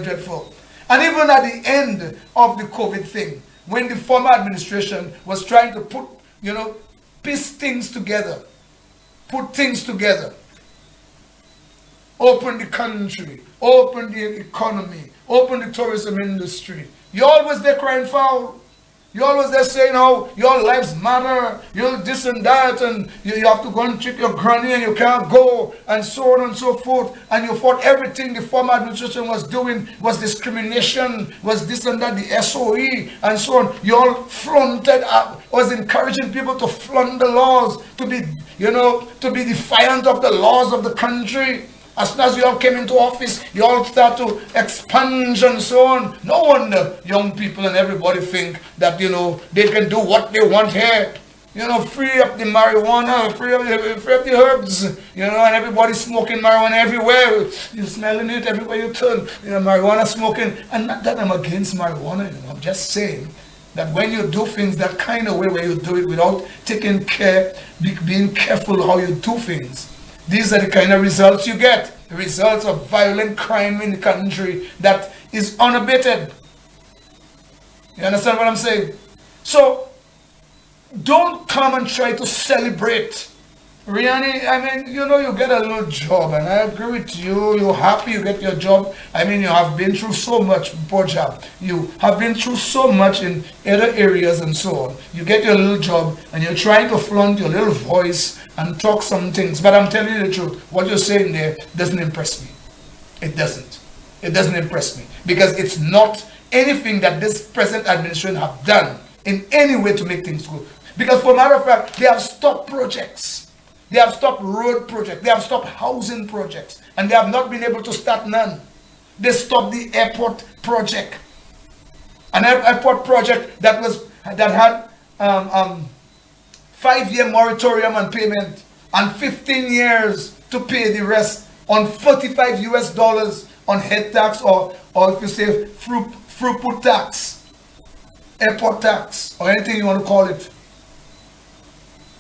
dreadful. And even at the end of the COVID thing, when the former administration was trying to put, piece things together, put things together, open the country, open the economy, open the tourism industry, you always there crying foul. You always there saying how your lives matter, you're this and that, and you have to go and check your granny and you can't go, and so on and so forth. And you thought everything the former administration was doing was discrimination, was this and that, the SOE, and so on. You all flaunted up, was encouraging people to flaunt the laws, to be defiant of the laws of the country. As soon as you all came into office, you all start to expunge and so on. No wonder young people and everybody think that, they can do what they want here. Free up the marijuana, free up the herbs, and everybody smoking marijuana everywhere. You're smelling it everywhere you turn, marijuana smoking. And not that I'm against marijuana, I'm just saying that when you do things that kind of way, where you do it without taking care, being careful how you do things, these are the kind of results you get. The results of violent crime in the country that is unabated. You understand what I'm saying? So, don't come and try to celebrate. Riani, you get a little job, and I agree with you. You're happy you get your job. You have been through so much, poor job. You have been through so much in other areas and so on. You get your little job, and you're trying to flaunt your little voice and talk some things. But I'm telling you the truth, what you're saying there doesn't impress me. It doesn't. It doesn't impress me. Because it's not anything that this present administration have done in any way to make things good. Because for a matter of fact, they have stopped projects. They have stopped road projects. They have stopped housing projects. And they have not been able to start none. They stopped the airport project. An airport project that had 5-year moratorium on payment and 15 years to pay the rest on $45 on head tax, or if you say throughput tax, airport tax, or anything you want to call it.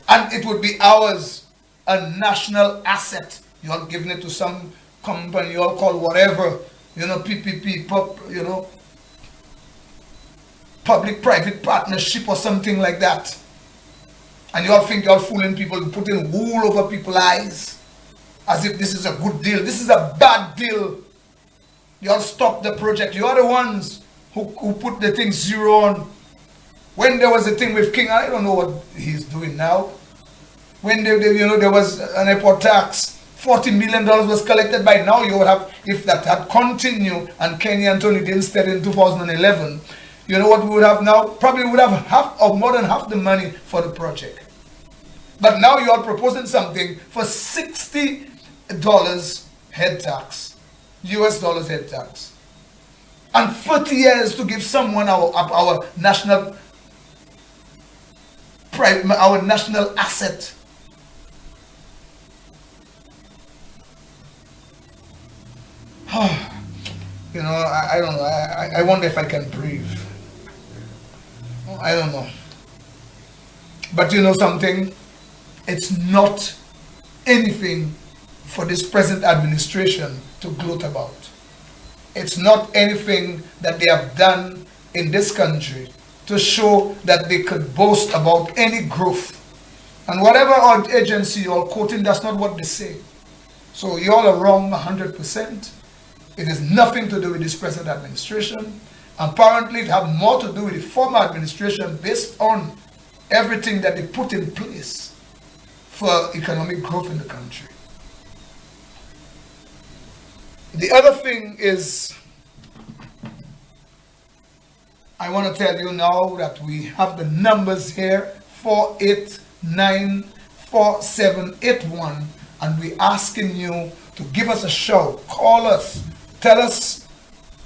And it would be ours. A national asset. You are giving it to some company, you all call whatever, PPP, public-private partnership or something like that. And you all think you're fooling people, putting wool over people's eyes, as if this is a good deal. This is a bad deal. You all stop the project. You are the ones who put the thing zero on. When there was a thing with King, I don't know what he's doing now. When there was an airport tax, $40 million was collected. By now, you would have, if that had continued and Kenny and Tony didn't start in 2011, you know what we would have now? Probably would have half or more than half the money for the project. But now you are proposing something for $60 head tax, US dollars head tax, and 30 years to give someone our national asset. I don't know. I wonder if I can breathe. I don't know. But you know something? It's not anything for this present administration to gloat about. It's not anything that they have done in this country to show that they could boast about any growth. And whatever odd agency you're quoting, that's not what they say. So you all are wrong 100%. It has nothing to do with this present administration. Apparently it has more to do with the former administration based on everything that they put in place for economic growth in the country. The other thing is, I want to tell you now that we have the numbers here, 4894781, and we're asking you to give us a shout, call us, tell us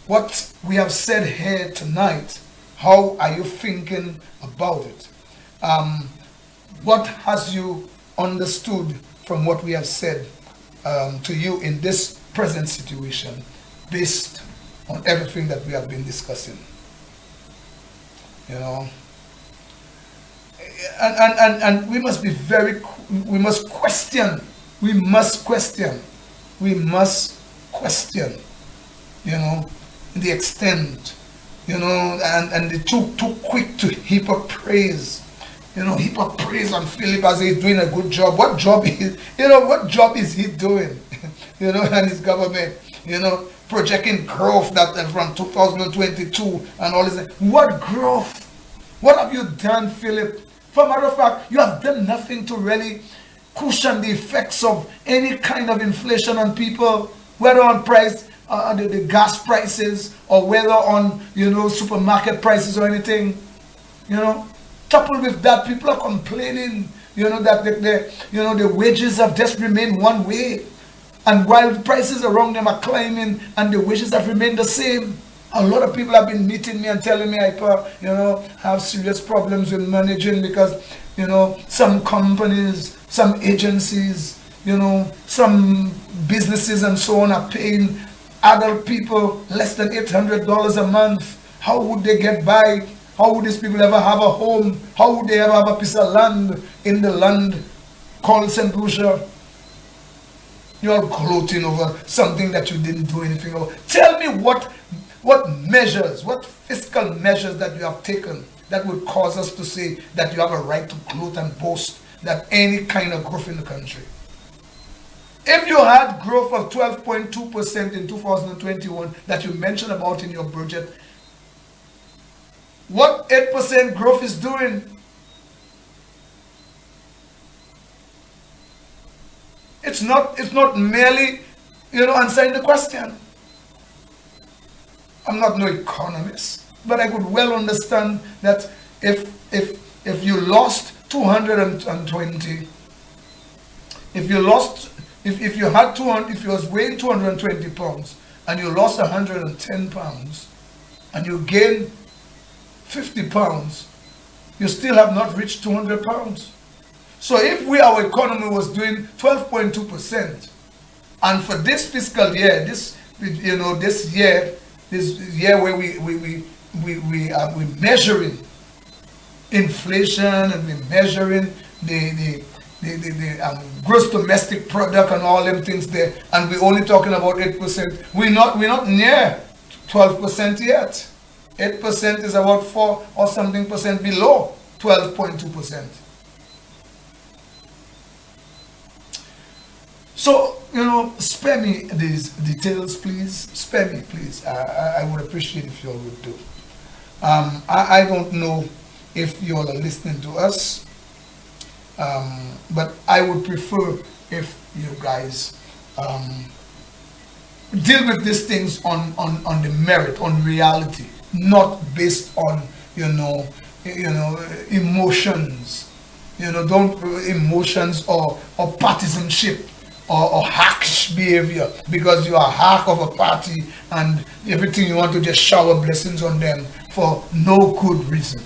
what we have said here tonight. How are you thinking about it? What has you understood from what we have said to you in this present situation, based on everything that we have been discussing? You know, and we must be we must question, you know, the extent, you know, and they too quick to heap up praise, you know, heap up praise on Philip as he's doing a good job. What job is he doing? You know, and his government, you know, projecting growth that from 2022 and all this. What growth? What have you done, Philip? For a matter of fact, you have done nothing to really cushion the effects of any kind of inflation on people, whether on price, the gas prices, or whether on, you know, supermarket prices or anything. You know, coupled with that, people are complaining, you know, that the wages have just remained one way. And while the prices around them are climbing and the wages have remained the same, a lot of people have been meeting me and telling me, I have serious problems with managing because, you know, some companies, some agencies, you know, some businesses and so on are paying adult people less than $800 a month. How would they get by? How would these people ever have a home? How would they ever have a piece of land in the land called SaintLucia? You're gloating over something that you didn't do anything about. Tell me what measures, what fiscal measures that you have taken that would cause us to say that you have a right to gloat and boast that any kind of growth in the country. If you had growth of 12.2% in 2021 that you mentioned about in your budget, what 8% growth is doing? It's not merely, you know, answering the question. I'm not no economist, but I could well understand that if you lost 220, if you was weighing 220 pounds and you lost 110 pounds and you gain 50 pounds, you still have not reached 200 pounds. So if our economy was doing 12.2%, and for this fiscal year, this year where we measuring inflation and we're measuring the gross domestic product and all them things there, and we're only talking about 8%. We're not near 12% yet. 8% is about 4 or something percent below 12.2%. So, you know, spare me these details, please. Spare me, please. I would appreciate if you all would do. I don't know if you all are listening to us, but I would prefer if you guys deal with these things on the merit, on reality, not based on emotions. You know, don't emotions or partisanship. Or hackish behavior, because you are a hack of a party and everything you want to just shower blessings on them for no good reason.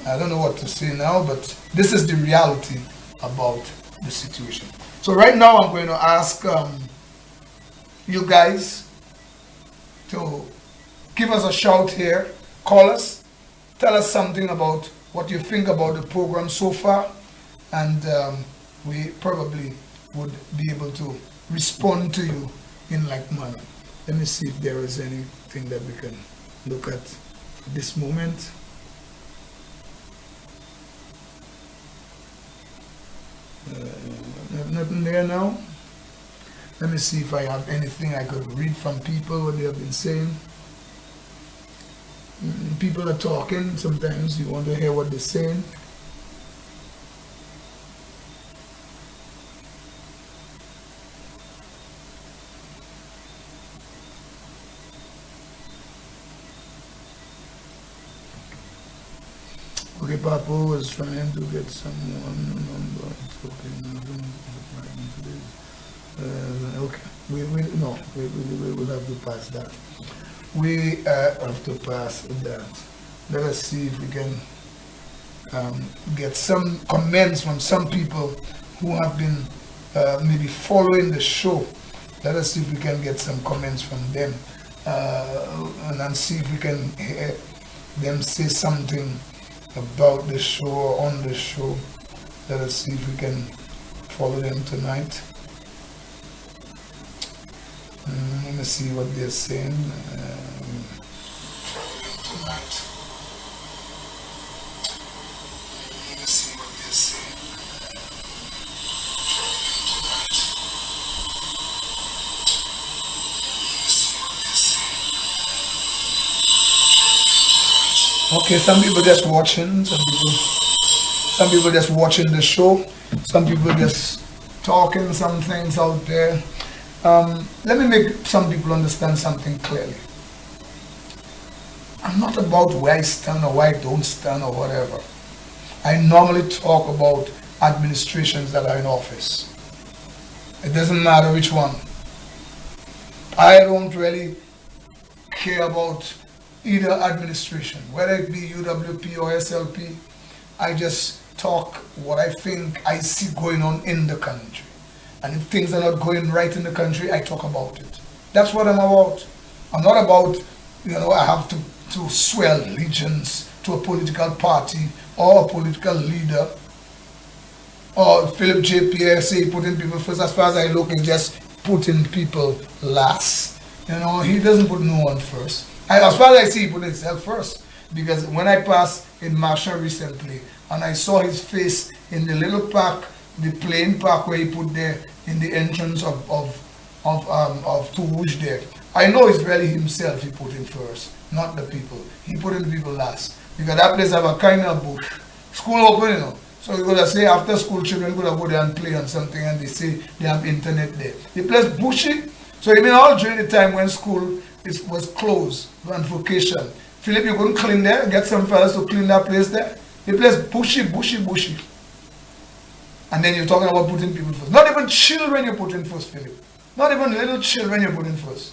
I don't know what to say now, but this is the reality about the situation. So right now I'm going to ask you guys to give us a shout here, call us, tell us something about what you think about the program so far. And we probably would be able to respond to you in like manner. Let me see if there is anything that we can look at this moment. Nothing there now. Let me see if I have anything I could read from people, what they have been saying. people are talking, sometimes you want to hear what they're saying. Okay, Papa was trying to get someone number. It's okay. Okay, we no, we will have to pass that. We have to pass that. Let us see if we can get some comments from some people who have been maybe following the show. Let us see if we can get some comments from them and then see if we can hear them say something about the show or on the show. Let us see if we can follow them tonight. Let me see what they're saying. Okay, some people just watching, some people just watching the show, some people just talking some things out there. Let me make some people understand something clearly. I'm not about where I stand or where I don't stand or whatever. I normally talk about administrations that are in office. It doesn't matter which one. I don't really care about either administration, whether it be UWP or SLP. I just talk what I think I see going on in the country. And if things are not going right in the country, I talk about it. That's what I'm about. I'm not about, I have to swear allegiance to a political party or a political leader. Or Philip J. Pierre say putting people first. As far as I look, he's just putting people last. He doesn't put no one first. As far as I see, he put himself first. Because when I passed in Marshall recently, and I saw his face in the little park, the plain park where he put there in the entrance of Toulouge there, I know it's really himself he put in first, not the people. He put in the people last. Because that place have a kind of bush. School open, So you're gonna say after school children gonna go there and play on something, and they say they have internet there. The place bushy. So even all during the time when school was closed on vacation, Philip, you couldn't clean there, get some fellas to clean that place there. The place bushy. And then you're talking about putting people first. Not even children you put in first, Philip. Not even little children you put in first.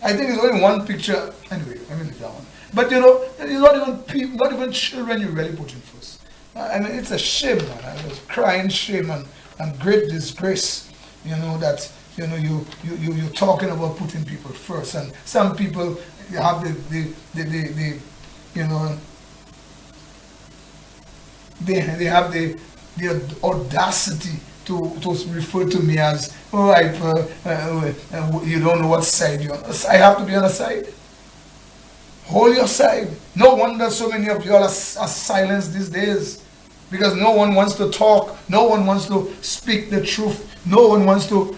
I think it's only one picture. Anyway, I mean that one. But it's not even people, not even children you really put in first. I mean, it's a shame, man. I was crying shame and great disgrace. That you're talking about putting people first, and some people have they have the audacity to refer to me as, you don't know what side you're on. I have to be on a side. Hold your side. No wonder so many of you all are silenced these days. Because no one wants to talk, no one wants to speak the truth, no one wants to,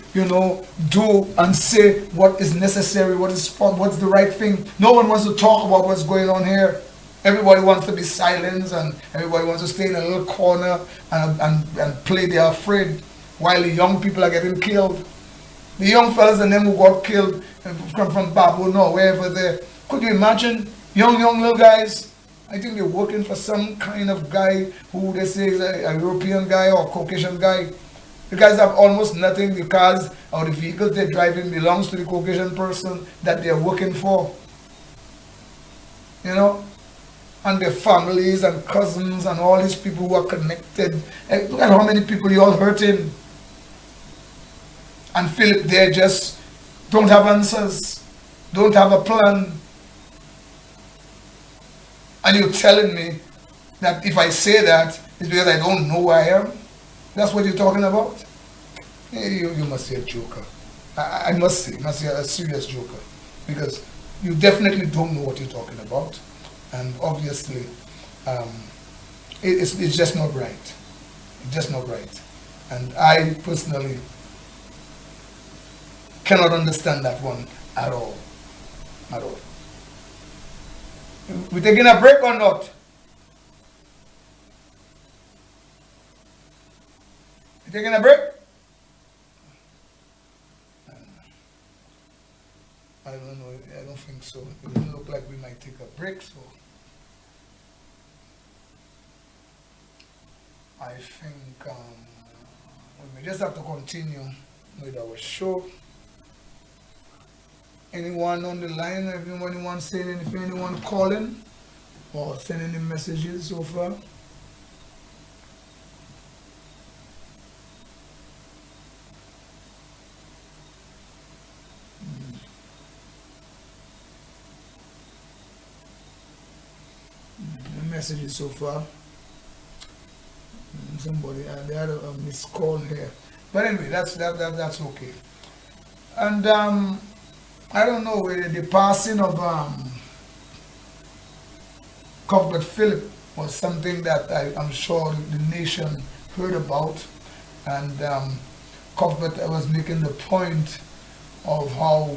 do and say what is necessary, what's the right thing. No one wants to talk about what's going on here. Everybody wants to be silenced, and everybody wants to stay in a little corner and play they're afraid, while the young people are getting killed. The young fellas and them who got killed from Babu, no, wherever there. Could you imagine? Young little guys. I think they're working for some kind of guy who they say is a European guy or Caucasian guy. The guys have almost nothing. The cars or the vehicles they're driving belongs to the Caucasian person that they're working for. And their families and cousins and all these people who are connected. Look at how many people you all hurting. And Philip, they just don't have answers, don't have a plan. And you're telling me that if I say that, it's because I don't know who I am? That's what you're talking about? You must be a joker. I must say a serious joker. Because you definitely don't know what you're talking about. And obviously, it's just not right. It's just not right. And I personally cannot understand that one at all. At all. We taking a break or not? You taking a break? I don't know. I don't think so. It doesn't look like we might take a break, so I think we may just have to continue with our show. Anyone on the line? Anyone saying anything? Anyone calling or sending any messages so far? Messages so far. Somebody they had a missed call here, but anyway, that's okay. And I don't know whether the passing of Cuthbert Philip was something that I'm sure the nation heard about, and Cuthbert was making the point of how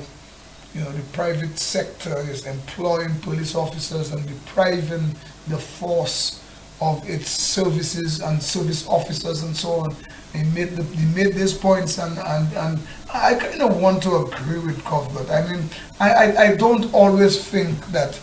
the private sector is employing police officers and depriving the force of its services and service officers and so on. He made these points, and I kind of want to agree with Cuthbert. I mean, I don't always think that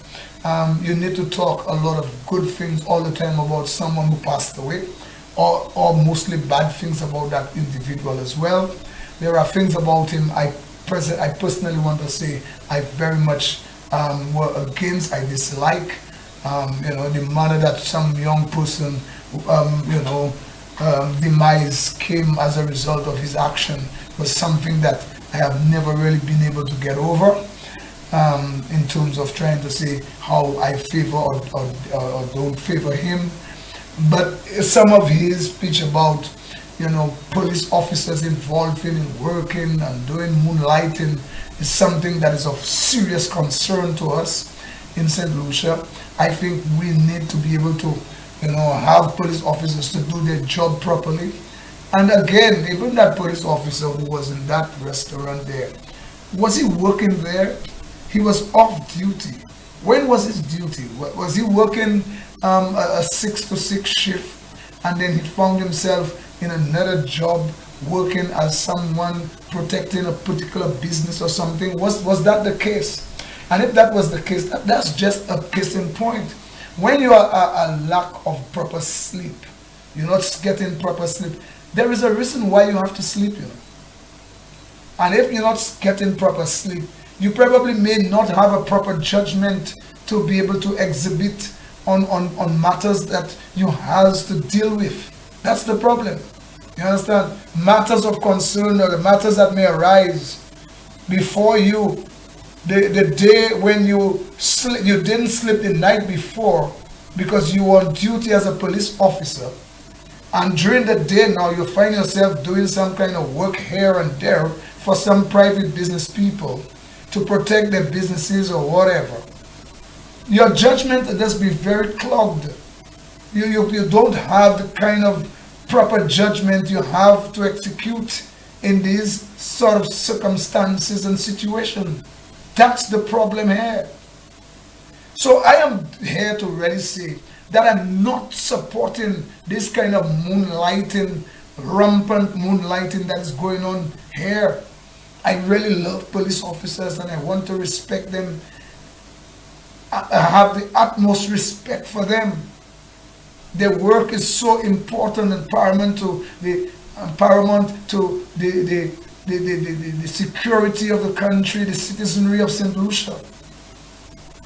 you need to talk a lot of good things all the time about someone who passed away, or mostly bad things about that individual as well. There are things about him I personally want to say I very much were against, I dislike. The manner that some young person, demise came as a result of his action was something that I have never really been able to get over, in terms of trying to say how I favor or don't favor him. But some of his speech about police officers involved in working and doing moonlighting is something that is of serious concern to us in St. Lucia. I think we need to be able to, have police officers to do their job properly. And again, even that police officer who was in that restaurant there, was he working there? He was off duty. When was his duty? Was he working a 6 to 6 shift, and then he found himself in another job working as someone protecting a particular business or something? Was that the case? And if that was the case, that's just a case in point. When you are a lack of proper sleep, you're not getting proper sleep, there is a reason why you have to sleep, And if you're not getting proper sleep, you probably may not have a proper judgment to be able to exhibit on matters that you have to deal with. That's the problem. You understand? Matters of concern, or the matters that may arise before you, the day when you didn't sleep the night before because you were on duty as a police officer, and during the day now you find yourself doing some kind of work here and there for some private business people to protect their businesses or whatever. Your judgment will just be very clogged. You don't have the kind of proper judgment you have to execute in these sort of circumstances and situations. That's the problem here. So I am here to really say that I'm not supporting this kind of moonlighting, rampant moonlighting that is going on here. I really love police officers and I want to respect them. I have the utmost respect for them. Their work is so important and paramount to the security of the country, the citizenry of St. Lucia.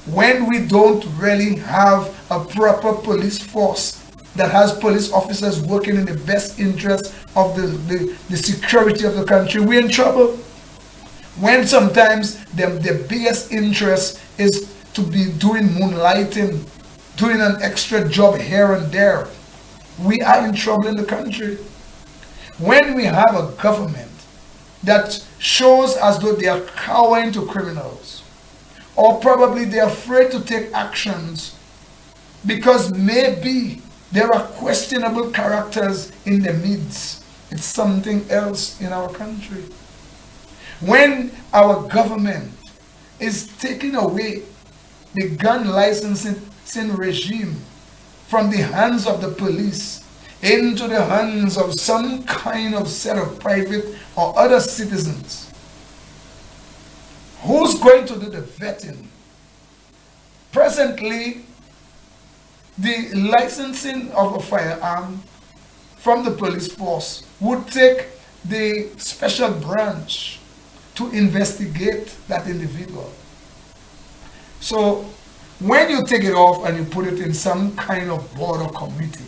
When we don't really have a proper police force that has police officers working in the best interest of the security of the country, we're in trouble. When sometimes the biggest interest is to be doing moonlighting, doing an extra job here and there, we are in trouble in the country. When we have a government that shows as though they are cowering to criminals, or probably they are afraid to take actions because maybe there are questionable characters in the midst, it's something else in our country. When our government is taking away the gun licensing regime from the hands of the police into the hands of some kind of set of private or other citizens. Who's going to do the vetting? Presently, the licensing of a firearm from the police force would take the special branch to investigate that individual. So when you take it off and you put it in some kind of board or committee,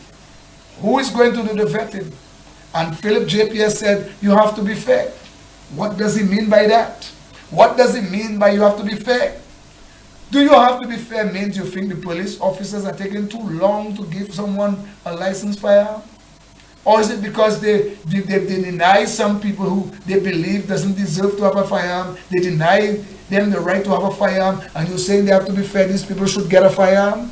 who is going to do the vetting? And Philip JPS said, you have to be fair. What does he mean by that? What does it mean by you have to be fair? Do you have to be fair means you think the police officers are taking too long to give someone a licensed firearm? Or is it because they deny some people who they believe doesn't deserve to have a firearm, they deny them the right to have a firearm, and you're saying they have to be fair, these people should get a firearm?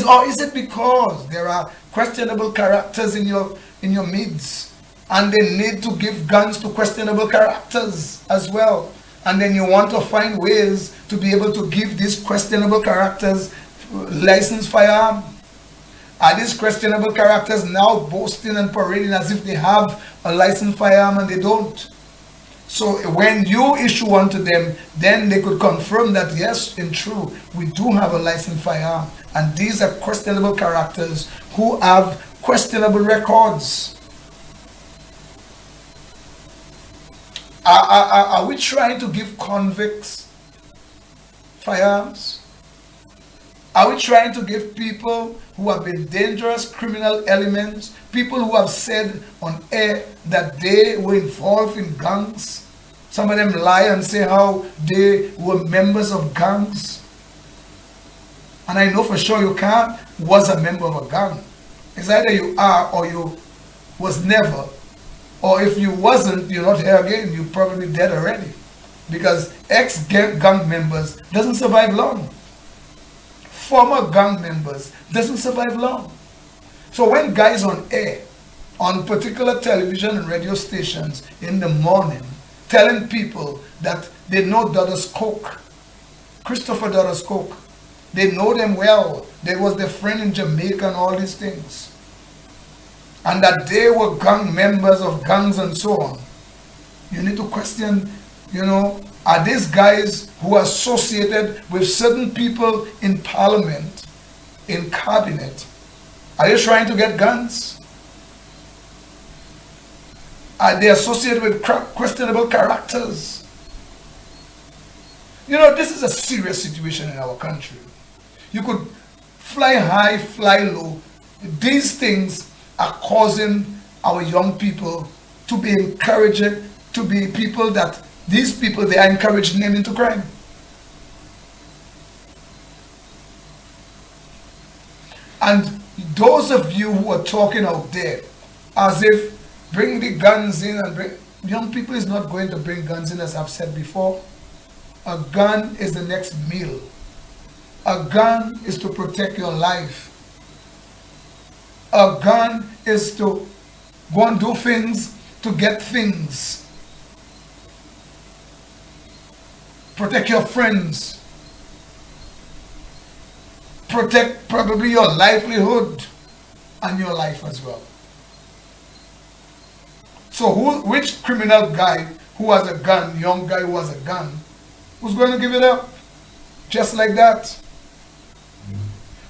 Or is it because there are questionable characters in your midst, and they need to give guns to questionable characters as well? And then you want to find ways to be able to give these questionable characters licensed firearm? Are these questionable characters now boasting and parading as if they have a licensed firearm and they don't? So when you issue one to them, then they could confirm that yes, in true, we do have a licensed firearm. And these are questionable characters who have questionable records. Are we trying to give convicts firearms? Are we trying to give people who have been dangerous criminal elements, people who have said on air that they were involved in gangs? Some of them lie and say how they were members of gangs. And I know for sure you can't was a member of a gang. It's either you are or you was never. Or if you wasn't, you're not here again, you're probably dead already. Because ex-gang members doesn't survive long. Former gang members doesn't survive long. So when guys on air, on particular television and radio stations in the morning, telling people that they know Dodders Coke, Christopher Dodders Coke, they know them well, they was their friend in Jamaica and all these things, and that they were gang members of gangs and so on, you need to question, are these guys who are associated with certain people in parliament, in cabinet, are they trying to get guns? Are they associated with questionable characters? This is a serious situation in our country. You could fly high, fly low. These things are causing our young people to be encouraged, to be people that these people, they are encouraging them into crime. And those of you who are talking out there as if bring the guns in and bring, young people is not going to bring guns in, as I've said before. A gun is the next meal. A gun is to protect your life. A gun is to go and do things to get things. Protect your friends. Protect probably your livelihood and your life as well. So which criminal guy who has a gun, young guy who has a gun, who's going to give it up? Just like that.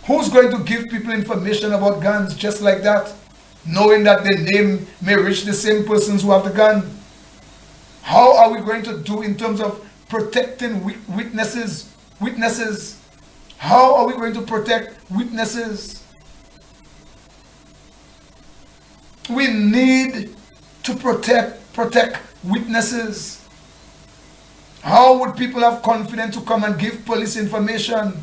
Who's going to give people information about guns just like that, knowing that their name may reach the same persons who have the gun? How are we going to do in terms of protecting witnesses? How are we going to protect witnesses? We need to protect witnesses. How would people have confidence to come and give police information?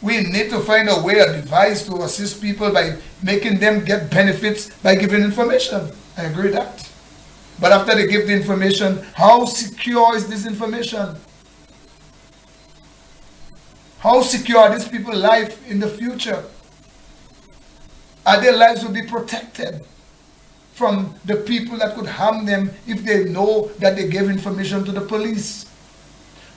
We need to find a way, a device to assist people by making them get benefits by giving information. I agree with that. But after they give the information, how secure is this information? How secure are these people's life in the future? Are their lives will be protected from the people that could harm them if they know that they gave information to the police?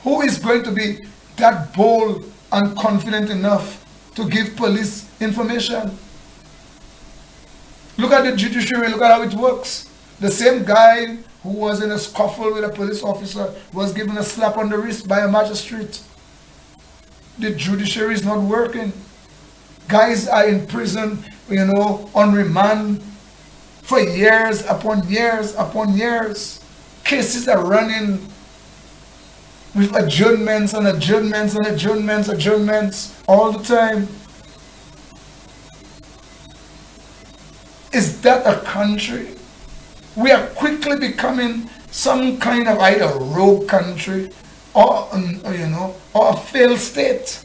Who is going to be that bold and confident enough to give police information? Look at the judiciary, look at how it works. The same guy who was in a scuffle with a police officer was given a slap on the wrist by a magistrate. The judiciary is not working. Guys are in prison, on remand for years upon years upon years. Cases are running with adjournments and adjournments and adjournments all the time. Is that a country? We are quickly becoming some kind of either rogue country or or a failed state.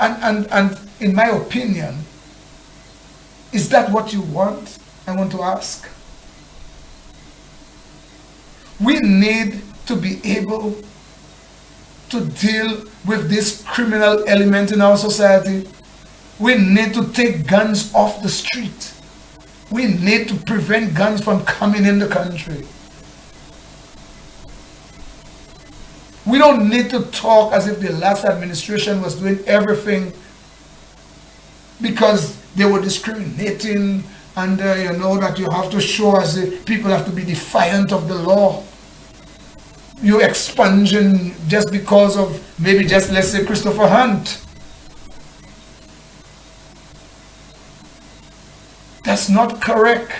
And in my opinion, is that what you want? I want to ask. We need to be able to deal with this criminal element in our society. We need to take guns off the street. We need to prevent guns from coming in the country. We don't need to talk as if the last administration was doing everything because they were discriminating and that you have to show as if people have to be defiant of the law. You expunging just because of maybe just, let's say, Christopher Hunt. That's not correct.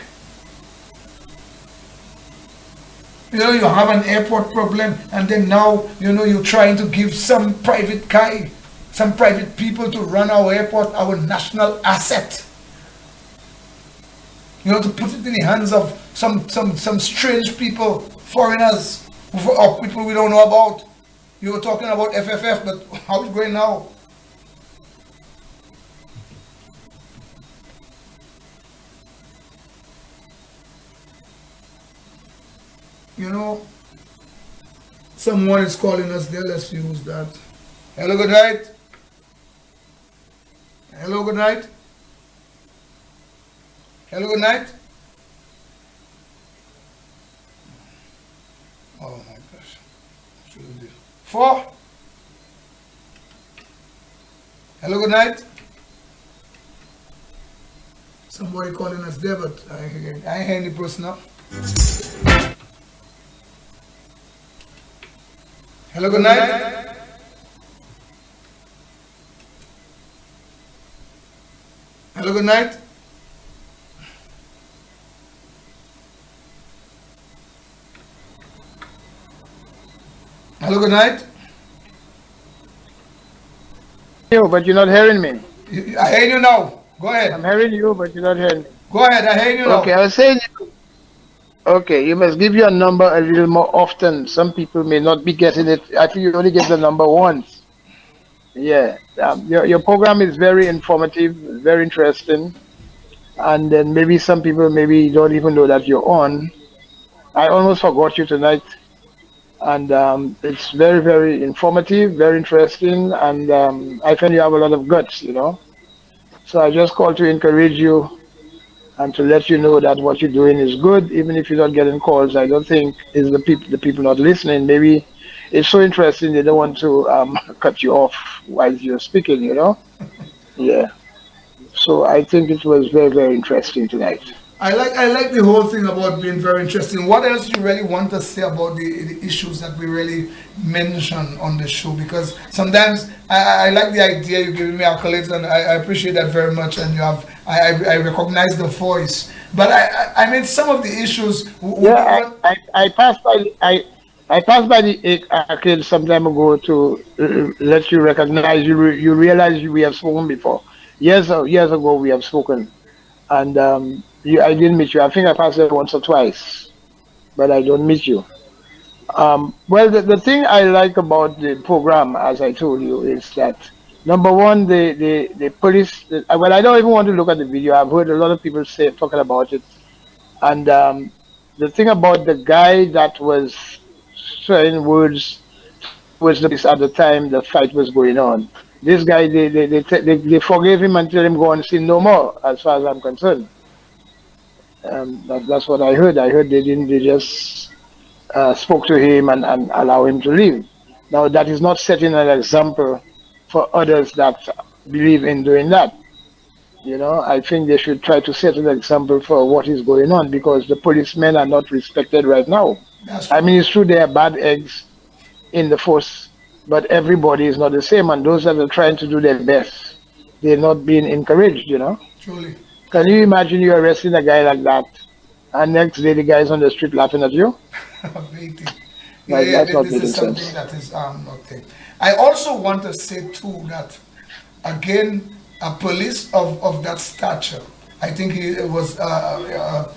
You have an airport problem and then now, you're trying to give some private guy, some private people to run our airport, our national asset. To put it in the hands of some strange people, foreigners, or people we don't know about. You were talking about FFF, but how's it going now? Someone is calling us there. Let's use that. Hello, good night. Hello, good night. Hello, good night. Oh my gosh. Shouldn't be. 4. Hello, good night. Somebody calling us there, but I ain't hearing the person now. Hello, good night. Hello, good night. Hello, good night. You, but you're not hearing me. I hear you now. Go ahead. I'm hearing you, but you're not hearing me. Go ahead, I hear you now. Okay, I was saying, okay, you must give your number a little more often. Some people may not be getting it. I think you only give the number once. Yeah, your program is very informative, very interesting. And then maybe some people maybe don't even know that you're on. I almost forgot you tonight. And it's very, very informative, very interesting. And I find you have a lot of guts, So I just called to encourage you and to let you know that what you're doing is good, even if you're not getting calls. I don't think it's the people not listening. Maybe it's so interesting they don't want to cut you off while you're speaking, Yeah. So I think it was very, very interesting tonight. I like the whole thing about being very interesting. What else do you really want to say about the issues that we really mention on the show? Because sometimes I like the idea you're giving me accolades, and I appreciate that very much. And I recognize the voice. But I mean some of the issues. Yeah, I passed by the arcade some time ago to let you recognize you realize we have spoken before. Years ago we have spoken, and I didn't meet you. I think I passed there once or twice, but I don't meet you. Well, the thing I like about the program, as I told you, is that number one, the police. Well, I don't even want to look at the video. I've heard a lot of people talking about it, and the thing about the guy that was saying words was the police at the time the fight was going on. This guy, they forgave him and tell him go and sin no more, as far as I'm concerned. That's what I heard. I heard they spoke to him and allow him to leave. Now that is not setting an example for others that believe in doing that. You know, I think they should try to set an example for what is going on because the policemen are not respected right now. That's I true. mean, it's true there are bad eggs in the force, but everybody is not the same, and those that are trying to do their best, they're not being encouraged. You know, Truly. can you imagine you arresting a guy like that, and next day the guy's on the street laughing at you? Waiting. Yeah, Like yeah, that's not this making is something sense. that is not there. I also want to say too that again, a police of that stature. I think he was a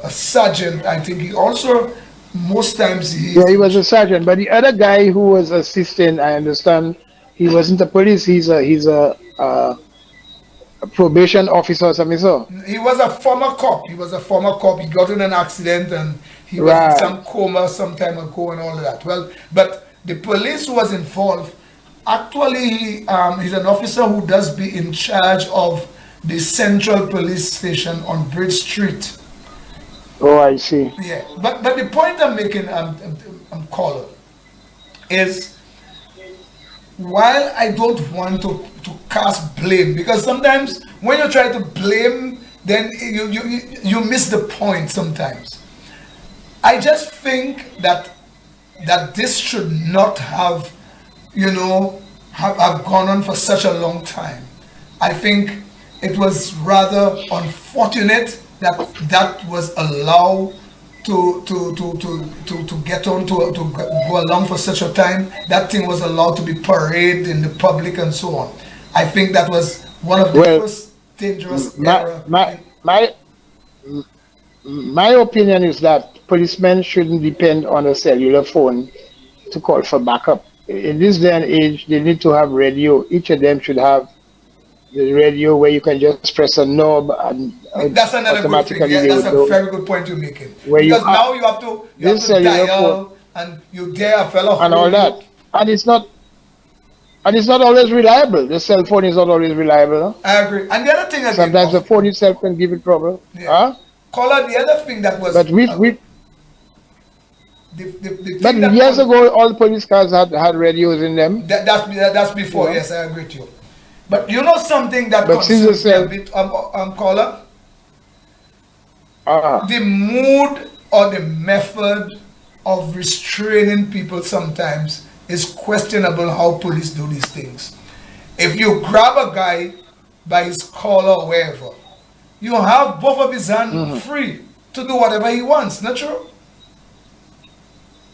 sergeant. I think he also most times Yeah, he's he in was a sergeant, but the other guy who was assisting, I understand, he wasn't a police. He's a probation officer or something. So he was a former cop. He was a former cop. He got in an accident and he was in right. some coma some time ago and all of that. Well, but the police who was involved, actually, he's an officer who does be in charge of the Central Police Station on Bridge Street. Oh, I see. Yeah, but the point I'm making, I'm calling, is while I don't want to cast blame, because sometimes when you try to blame, then you miss the point sometimes. I just think that this should not have, have gone on for such a long time. I think it was rather unfortunate that that was allowed to get on to go along for such a time. That thing was allowed to be paraded in the public and so on. I think that was one of the Well, first dangerous my era. my my my opinion is that policemen shouldn't depend on a cellular phone to call for backup. In this day and age, they need to have radio. Each of them should have the radio where you can just press a knob and That's another good thing. automatically Yeah, they that's would a know very good point you're making. where you Because are. now you have This to cellular phone dial and you dare a fella and all hold that, you. and it's not always reliable. The cell phone is not always reliable. Huh? I agree. And the other thing again, Sometimes the phone itself can give it trouble. yeah, Huh? caller, the other thing that was But we the but thing that years ago, all police cars had radios in them. that's You before. know. Yes, I agree with you. But you know something that But since the concerns me a cell, bit, caller, ah, the mood or the method of restraining people sometimes is questionable. How police do these things. If you grab a guy by his collar or wherever, you have both of his hands mhm. free to do whatever he wants. Not true?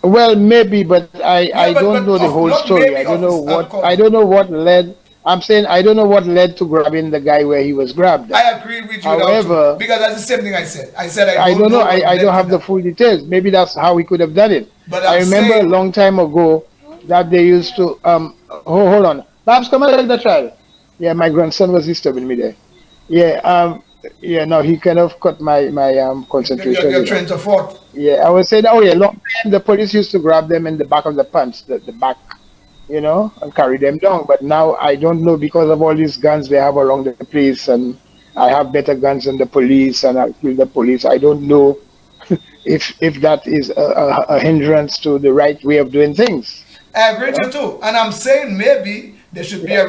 Well, maybe, but I Yeah, I but don't know the of, whole not story. maybe I caller. don't know what led. I'm saying I don't know what led to grabbing the guy where he was grabbed at. I agree with you now too However, because that's the same thing I said. I said I I don't don't know. know what I led don't to have the that, full details. Maybe that's how he could have done it. but I I'm remember a saying long time ago that they used to hold on. Babs, come and take the child. Yeah, my grandson was disturbing me there. Yeah, yeah, no, he kind of cut my concentration, you're trying to fault. Yeah, I was saying, oh yeah, long time the police used to grab them in the back of the pants, the back, and carry them down. But now I don't know because of all these guns they have around the place, and I have better guns than the police, and I kill the police. I don't know if that is a hindrance to the right way of doing things. I agree You with you know? too, and I'm saying maybe there should be Yeah.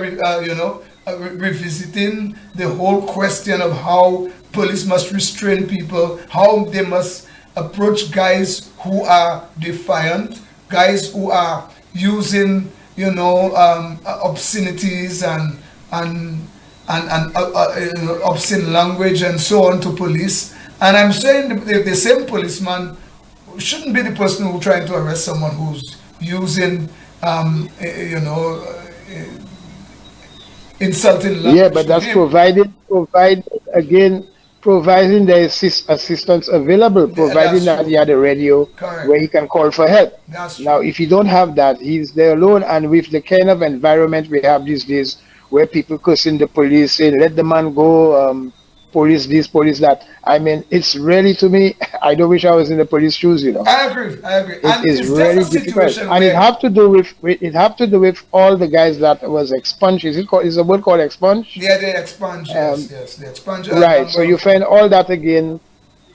revisiting the whole question of how police must restrain people, how they must approach guys who are defiant, guys who are using obscenities and obscene language and so on to police. And I'm saying the same policeman shouldn't be the person who trying to arrest someone who's using insulting Yeah, language but to that's him. providing the assistance available, providing That's that he true. had a radio Correct. where he can call for help. That's Now, true. if you don't have that, he's there alone, and with the kind of environment we have these days, where people cursing the police, saying, "Let the man go," police this, police that. I mean, it's really to me. I don't wish I was in the police shoes. I agree. I agree. It And is it's just a really difficult, situation and where it have to do with all the guys that was expunged. Is the word called expunged? yeah, they expunge. Yes, Um, yes, they expunge a right. So number you of find all that again.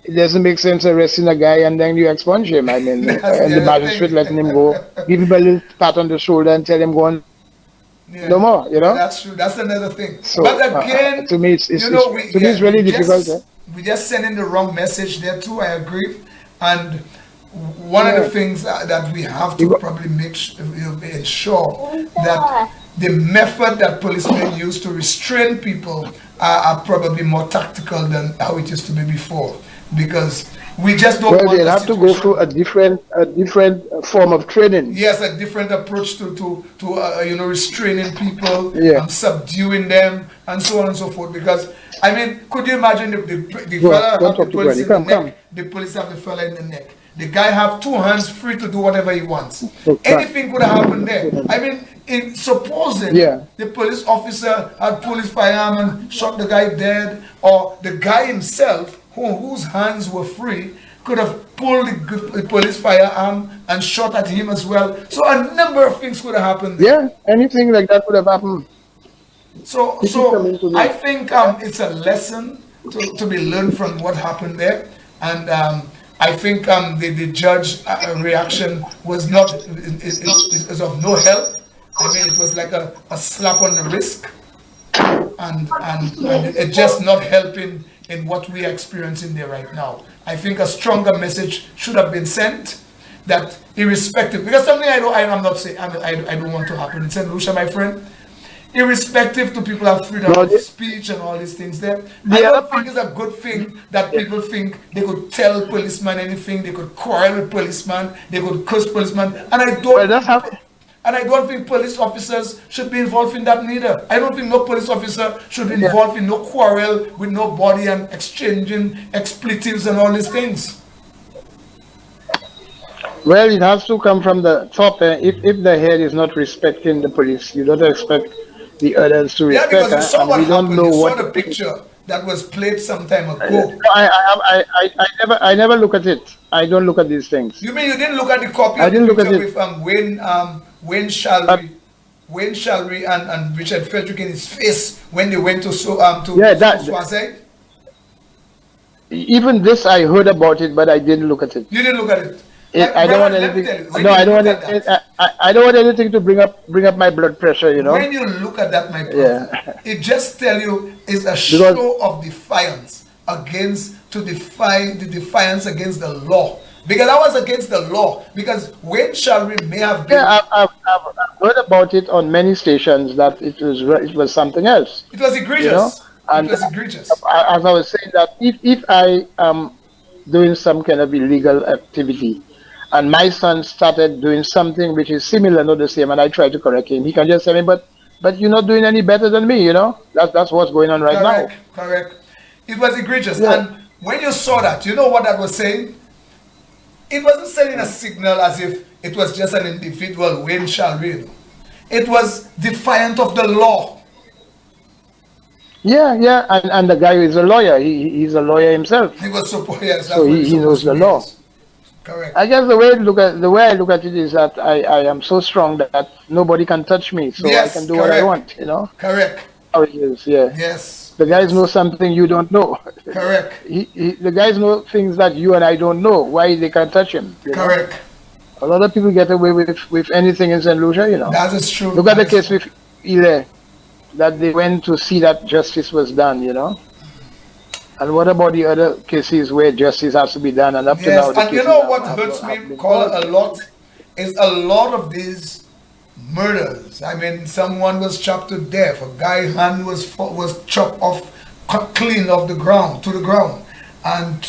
it doesn't make sense arresting a guy and then you expunge him. I mean, That's and the the other magistrate letting him go, thing. give him a little pat on the shoulder and tell him go on no Yeah, more. You yeah, know. that's true. That's another thing. So But again, to me, we to me it's yeah, really difficult. Eh? we just sending the wrong message there too. I agree. And one of the Yeah. things that we have to You probably ensure that the method that policemen use to restrain people are probably more tactical than how it used to be before, because we just don't Well, want they'll a have to go through situation. a different form of training. Yes, a different approach to restraining people, Yeah. subduing them, and so on and so forth. Because I mean, could you imagine if the fella Go and have the talk to police Granny. in the Come, come. neck, the police have the fella in the neck. The guy have two hands free to do whatever he wants. So, Anything could have happened there. I mean, in supposing yeah. the police officer had pulled his firearm and shot the guy dead, or the guy himself, whose hands were free, could have pulled the police firearm and shot at him as well. So a number of things could have happened there. Yeah. Anything like that would have happened. So, Keep it so coming to I me. think it's a lesson to be learned from what happened there, and I think the judge reaction was not is of no help. I mean, it was like a slap on the wrist, and it just not helping in what we are experiencing there right now. I think a stronger message should have been sent that irrespective, because something I'm not saying I don't want to happen in St. Lucia, my friend. Irrespective to people have freedom No, of speech and all these things there. I the other don't think it's a good thing that people think they could tell policemen anything, they could quarrel with policemen, they could curse policemen, Well, that's how. and I don't think police officers should be involved in that neither. I don't think no police officer should be Yeah. involved in no quarrel with nobody and exchanging expletives and all these things. Well, it has to come from the top. If the head is not respecting the police, you don't expect the others to Yeah, respect. because you saw And what we don't happened. know You saw what. the picture that was played some time ago. I never look at it. I don't look at these things. You mean you didn't look at the copy I of the didn't look at picture it. with Wayne Uh, Shalry and Richard Frederick in his face when they went to yeah, that Swansea? even this I heard about it, but I didn't look at it. You didn't look at it. I don't want Let me anything. tell you, when No, you I don't look want at it. that, I don't want anything to bring up my blood pressure. You know. when you look at that, my brother, Yeah. it just tell you is a Because show of defiance to defy the defiance against the law. Because that was against the law. Because Wayne Shalry may have been. yeah, I've heard about it on many stations that it was something else. It was You know. egregious. It And was egregious. as I was saying that if I am doing some kind of illegal activity and my son started doing something which is similar, not the same, and I try to correct him, he can just tell me, but you're not doing any better than me, you know? That's what's going on right now. Correct. It was egregious. Yeah. And when you saw that, you know what that was saying? It wasn't sending a signal as if it was just an individual Wayne Shalry. It was defiant of the law. Yeah, and the guy is a lawyer. He's a lawyer himself. He was supposed, yes, that's So what he knows supposed the to be, law. yes. Correct. I guess the way I look at it is that I am so strong that nobody can touch me, so Yes, I can do what I correct. want, you know? Correct. How it is, yeah. Yes. The guys know something you don't know. Correct. The guys know things that you and I don't know. Why they can't touch him? You know? Correct. A lot of people get away with anything in St. Lucia, you know. That is true. Look at the That is case with Ile, that they went to see that justice was done, you know. And what about the other cases where justice has to be done? And up to now, Yes, the and you cases know have- what have- hurts have me, been Caller, solved. a lot is a lot of these murders. I mean, someone was chopped to death. A guy's hand was chopped off, cut clean off the ground to the ground, and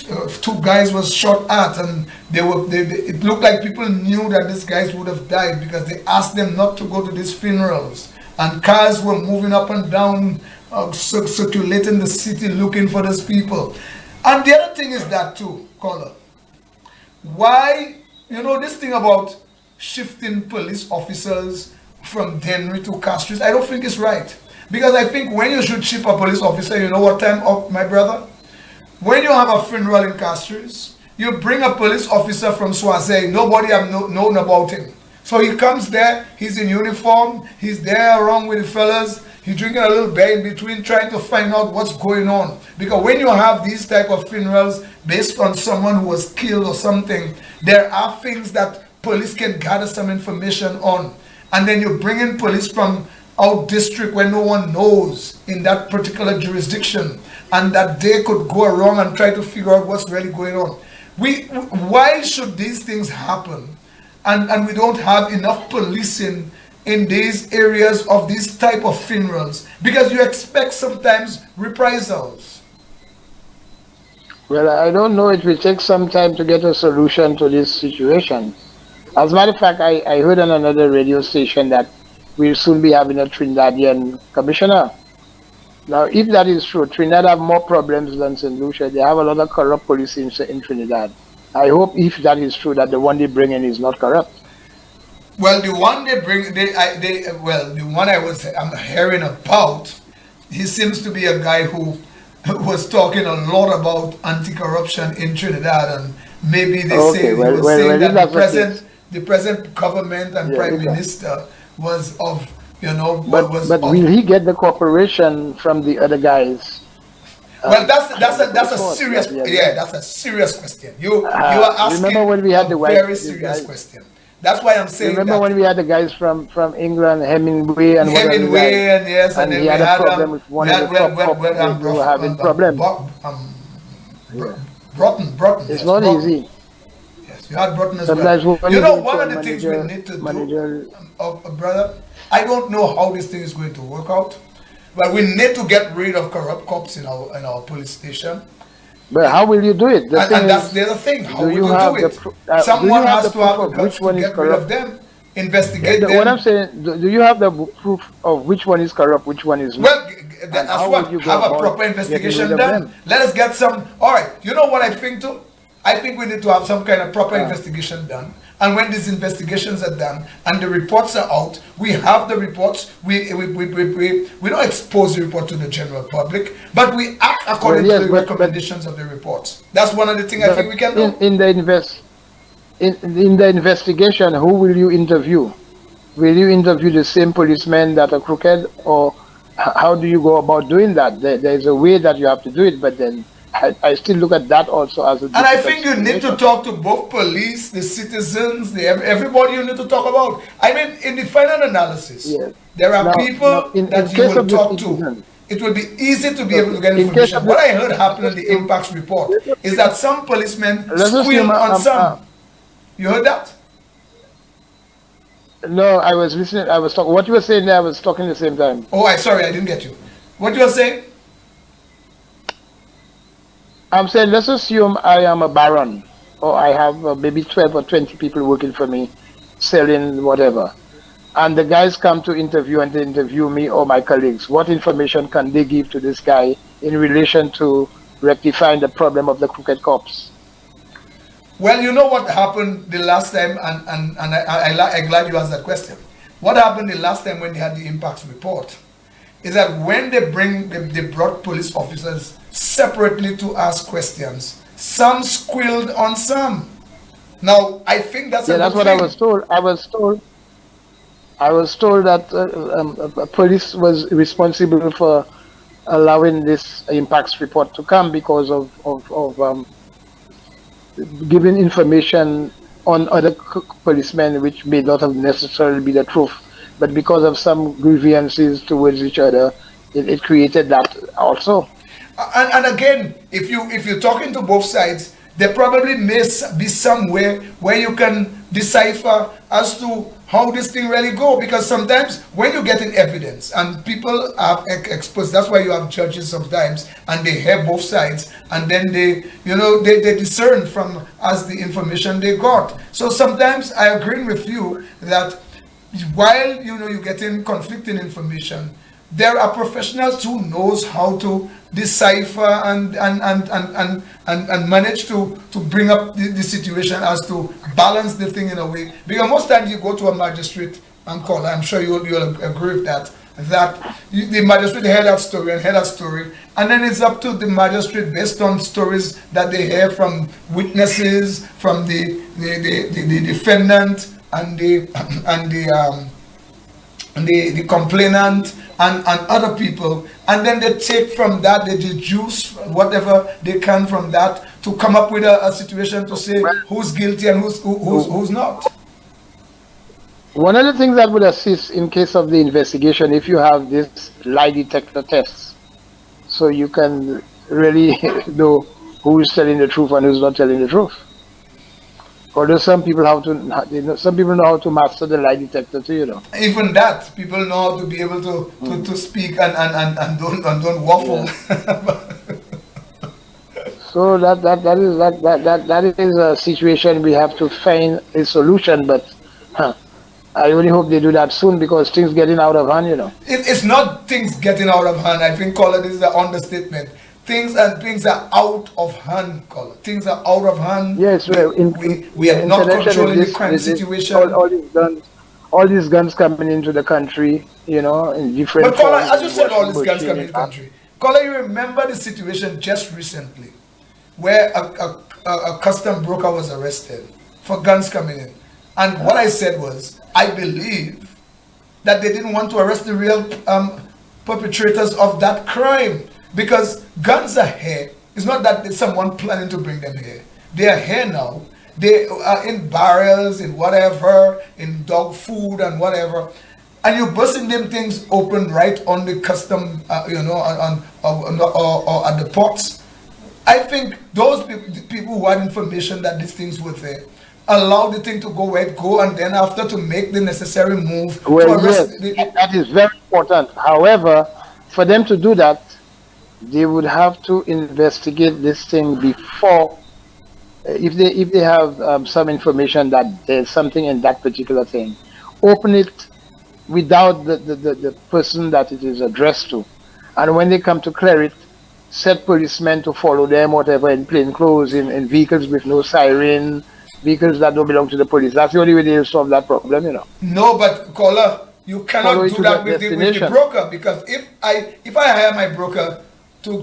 two guys was shot at, and it looked like people knew that these guys would have died because they asked them not to go to these funerals, and cars were moving up and down, circulating the city looking for these people. And the other thing is that too, Caller. Why, this thing about shifting police officers from Dennery to Castries, I don't think it's right. Because I think when you should shift a police officer, you know what time up, my brother? When you have a funeral in Castries, you bring a police officer from Swansea, nobody have known about him. So he comes there, he's in uniform, he's there along with the fellas, He's drinking a little beer in between, trying to find out what's going on. Because when you have these type of funerals based on someone who was killed or something, there are things that police can gather some information on. And then you bring in police from out district where no one knows in that particular jurisdiction, and that they could go around and try to figure out what's really going on. Why should these things happen, and we don't have enough policing in these areas of these type of funerals? Because you expect sometimes reprisals. Well, I don't know. It will take some time to get a solution to this situation. As a matter of fact, I heard on another radio station that we'll soon be having a Trinidadian commissioner. Now, if that is true, Trinidad have more problems than St. Lucia. They have a lot of corrupt police in Trinidad. I hope, if that is true, that the one they bring in is not corrupt. Well, the one they bring, the one I'm hearing about, he seems to be a guy who was talking a lot about anti-corruption in Trinidad, and maybe they say that the present government and prime minister was of, but will he get the cooperation from the other guys? Well, that's a serious that's a serious question. You are asking remember when we had a very serious question. That's why I'm saying. Remember when we had the guys from England, Hemingway and yes, and then he had a problem with one of the top who were having problems. Broughton. It's not easy. Yes, you had Broughton as well. You know, one of the things we need to do, brother, I don't know how this thing is going to work out, but we need to get rid of corrupt cops in our police station. But how will you do it? That's the other thing. How will you do it? Someone has to have the guts to get rid of them, investigate them. What I'm saying, do you have the proof of which one is corrupt, which one is not? Well, that's what. Have a proper investigation done. Let us get some. All right. You know what I think too? I think we need to have some kind of proper investigation done. And when these investigations are done and the reports are out, we have the reports. We don't expose the report to the general public, but we act according to the recommendations of the reports. That's one of the things I think we can do. In the investigation, who will you interview? Will you interview the same policemen that are crooked, or how do you go about doing that? There's a way that you have to do it, but then I still look at that also as a. And I think you need to talk to both police, the citizens, everybody you need to talk about. I mean, in the final analysis, there are people that you will talk to. It will be easy to be able to get information. What I heard happen in the impacts report is that some policemen squealed on some. You heard that? No, I was listening. I was talking. What you were saying there, I was talking at the same time. Oh, sorry, I didn't get you. What you were saying? I'm saying, let's assume I am a baron, or I have maybe 12 or 20 people working for me, selling whatever. And the guys come to interview, and they interview me or my colleagues. What information can they give to this guy in relation to rectifying the problem of the crooked cops? Well, you know what happened the last time, and I'm glad you asked that question. What happened the last time when they had the impacts report is that when they brought police officers separately to ask questions, some squealed on some. Now, I think that's that's what I was told. I was told that police was responsible for allowing this impacts report to come because of giving information on other policemen which may not have necessarily be the truth, but because of some grievances towards each other, it created that also. And again, if you're talking to both sides, there probably may be somewhere where you can decipher as to how this thing really go, because sometimes when you're getting evidence and people are exposed, that's why you have judges sometimes, and they hear both sides, and then they discern from as the information they got. So sometimes I agree with you that while you're getting conflicting information, there are professionals who knows how to decipher and manage to bring up the situation as to balance the thing in a way. Because most times you go to a magistrate and call, I'm sure you'll agree with that the magistrate heard that story, and then it's up to the magistrate based on stories that they hear from witnesses, from the defendant and the complainant and other people, and then they take from that, they deduce whatever they can from that to come up with a situation to say who's guilty and who's not. One of the things that would assist in case of the investigation, if you have this lie detector tests, so you can really know who is telling the truth and who's not telling the truth. Although some people some people know how to master the lie detector too, you know. Even that, people know how to be able to speak and don't waffle. Yeah. So that is a situation we have to find a solution, but I really hope they do that soon because things getting out of hand, you know. It's not things getting out of hand. I think, caller, this is the understatement. Things are out of hand, caller. Things are out of hand. Yes, we are not controlling the crime situation. All these guns coming into the country, you know, in different. But caller, as you said, all these guns coming into the country. Caller, you remember the situation just recently, where a custom broker was arrested for guns coming in, and what I said was, I believe that they didn't want to arrest the real perpetrators of that crime because guns are here. It's not that there's someone planning to bring them here. They are here now. They are in barrels, in whatever, in dog food and whatever. And you're busting them things open right on the custom, or at the ports. I think those people who had information that these things were there, allow the thing to go where it go, and then after to make the necessary move. Well, yes, that is very important. However, for them to do that, they would have to investigate this thing before. If they have some information that there's something in that particular thing, open it without the person that it is addressed to, and when they come to clear it, set policemen to follow them, whatever, in plain clothes, in vehicles with no siren, vehicles that don't belong to the police. That's the only way they'll solve that problem, you know. No, but caller, you cannot do that with the broker, because if I hire my broker to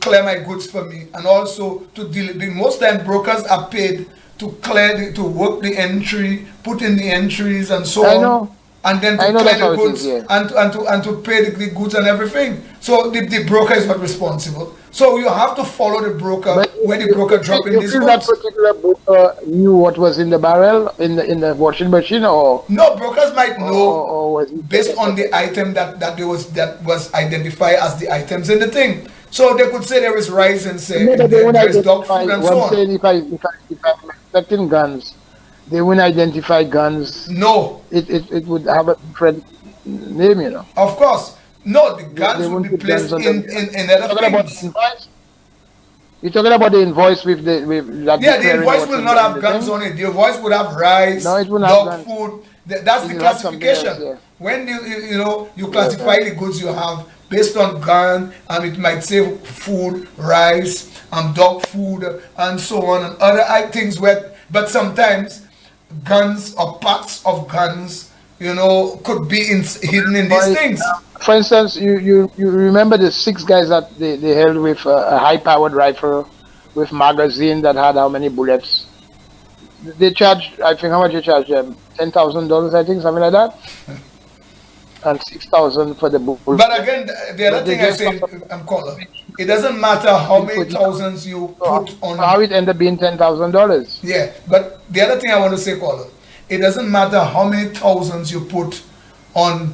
clear my goods for me, and also to deal, most time brokers are paid to to work the entry, put in the entries and so on. And then to clear the goods and to pay the goods and everything. So the broker is not responsible. So you have to follow the broker when the broker drop in these goods. That particular broker knew what was in the barrel in the washing machine, or no? Brokers might know based on the item that was identified as the items in the thing. So they could say there is rice and say there is dog food and so on. If I'm expecting guns, they wouldn't identify guns. No. It would have a different name, you know. Of course. No, the guns would be placed in other things. You're talking about the invoice with that. Yeah, the invoice will not have guns on it. The invoice would have rice, dog food. That's the classification. When you classify the goods you have based on gun, and it might say food, rice, dog food, and so on, and other things. But sometimes guns or parts of guns, could be hidden in these things. For instance, you remember the 6 guys that they held with a high-powered rifle with magazine that had how many bullets? They charged, I think, how much you charged them? $10,000, I think, something like that. And $6,000 for the bullet. But again, the other thing I say, caller, it doesn't matter how many thousands you put on. How it ended up being $10,000. Yeah, but the other thing I want to say, caller, it doesn't matter how many thousands you put on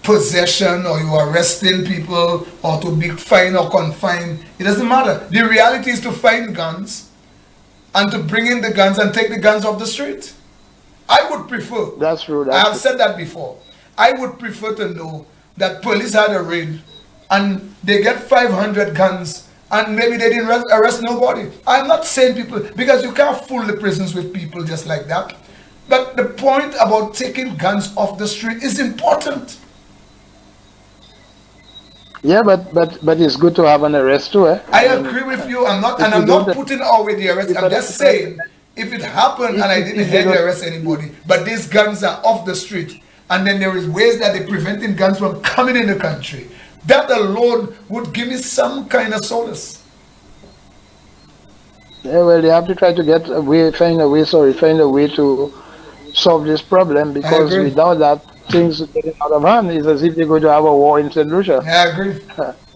possession, or you are arresting people, or to be fined or confined. It doesn't matter. The reality is to find guns and to bring in the guns and take the guns off the street. I would prefer. That's true. I have said that before. I would prefer to know that police had a raid and they get 500 guns and maybe they didn't arrest nobody. I'm not saying people, because you can't fool the prisons with people just like that. But the point about taking guns off the street is important. Yeah, but it's good to have an arrest too, eh? I agree with you. I'm not putting away the arrest. I'm just saying, if it happened and I didn't hear to arrest anybody, but these guns are off the street, and then there is ways that they're preventing guns from coming in the country, that alone would give me some kind of solace. Yeah, well, they have to try to find a way to solve this problem, because without that, things getting out of hand. It's as if they're going to have a war in St. Lucia. Yeah, I agree.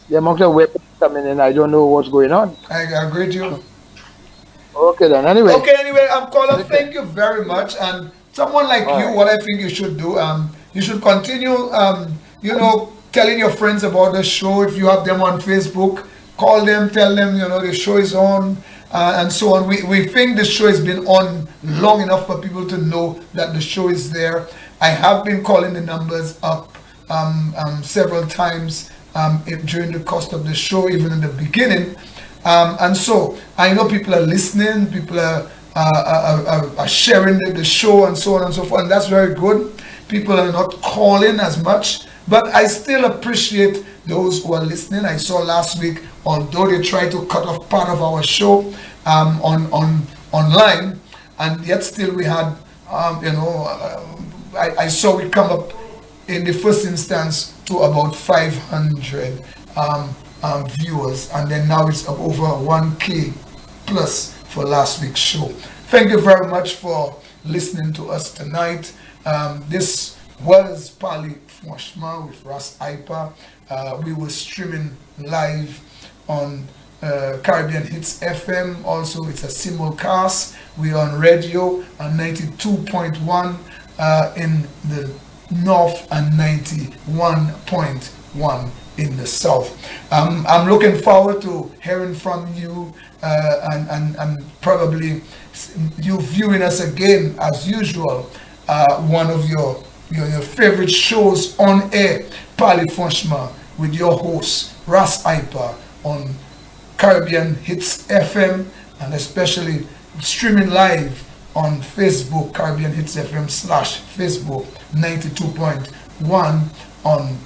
The amount of weapons coming in, I don't know what's going on. I agree with you. Okay, then. Anyway, Okay, anyway, caller, take care. thank you very much. And someone like All you, right. what I think you should do, you should continue, telling your friends about the show. If you have them on Facebook, call them, tell them, the show is on, and so on. We think the show has been on long enough for people to know that the show is there. I have been calling the numbers up several times during the course of the show, even in the beginning. And so I know people are listening, people are sharing the show and so on and so forth, and that's very good. People are not calling as much, but I still appreciate those who are listening. I saw last week, although they tried to cut off part of our show on online, and yet still we had, I saw we come up in the first instance to about 500 viewers, and then now it's up over 1K plus for last week's show. Thank you very much for listening to us tonight. This was Palay Fwanchman with Ras IPA. We were streaming live on Caribbean Hits FM. Also, it's a simulcast. We're on radio on 92.1 in the north and 91.1 in the south. I'm looking forward to hearing from you and probably you viewing us again as usual. One of your favorite shows on air, Palay Fwanchman, with your host Ras IPA on Caribbean Hits FM, and especially streaming live on Facebook, Caribbean Hits FM /Facebook, 92.1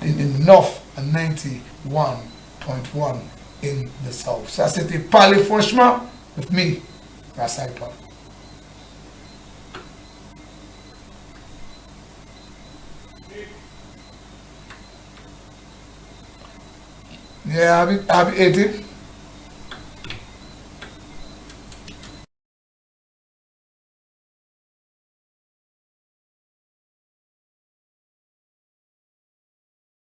in the north and 91.1 in the south. So I said Palay Fwanchman with me, Ras IPA. Yeah, have you ate it?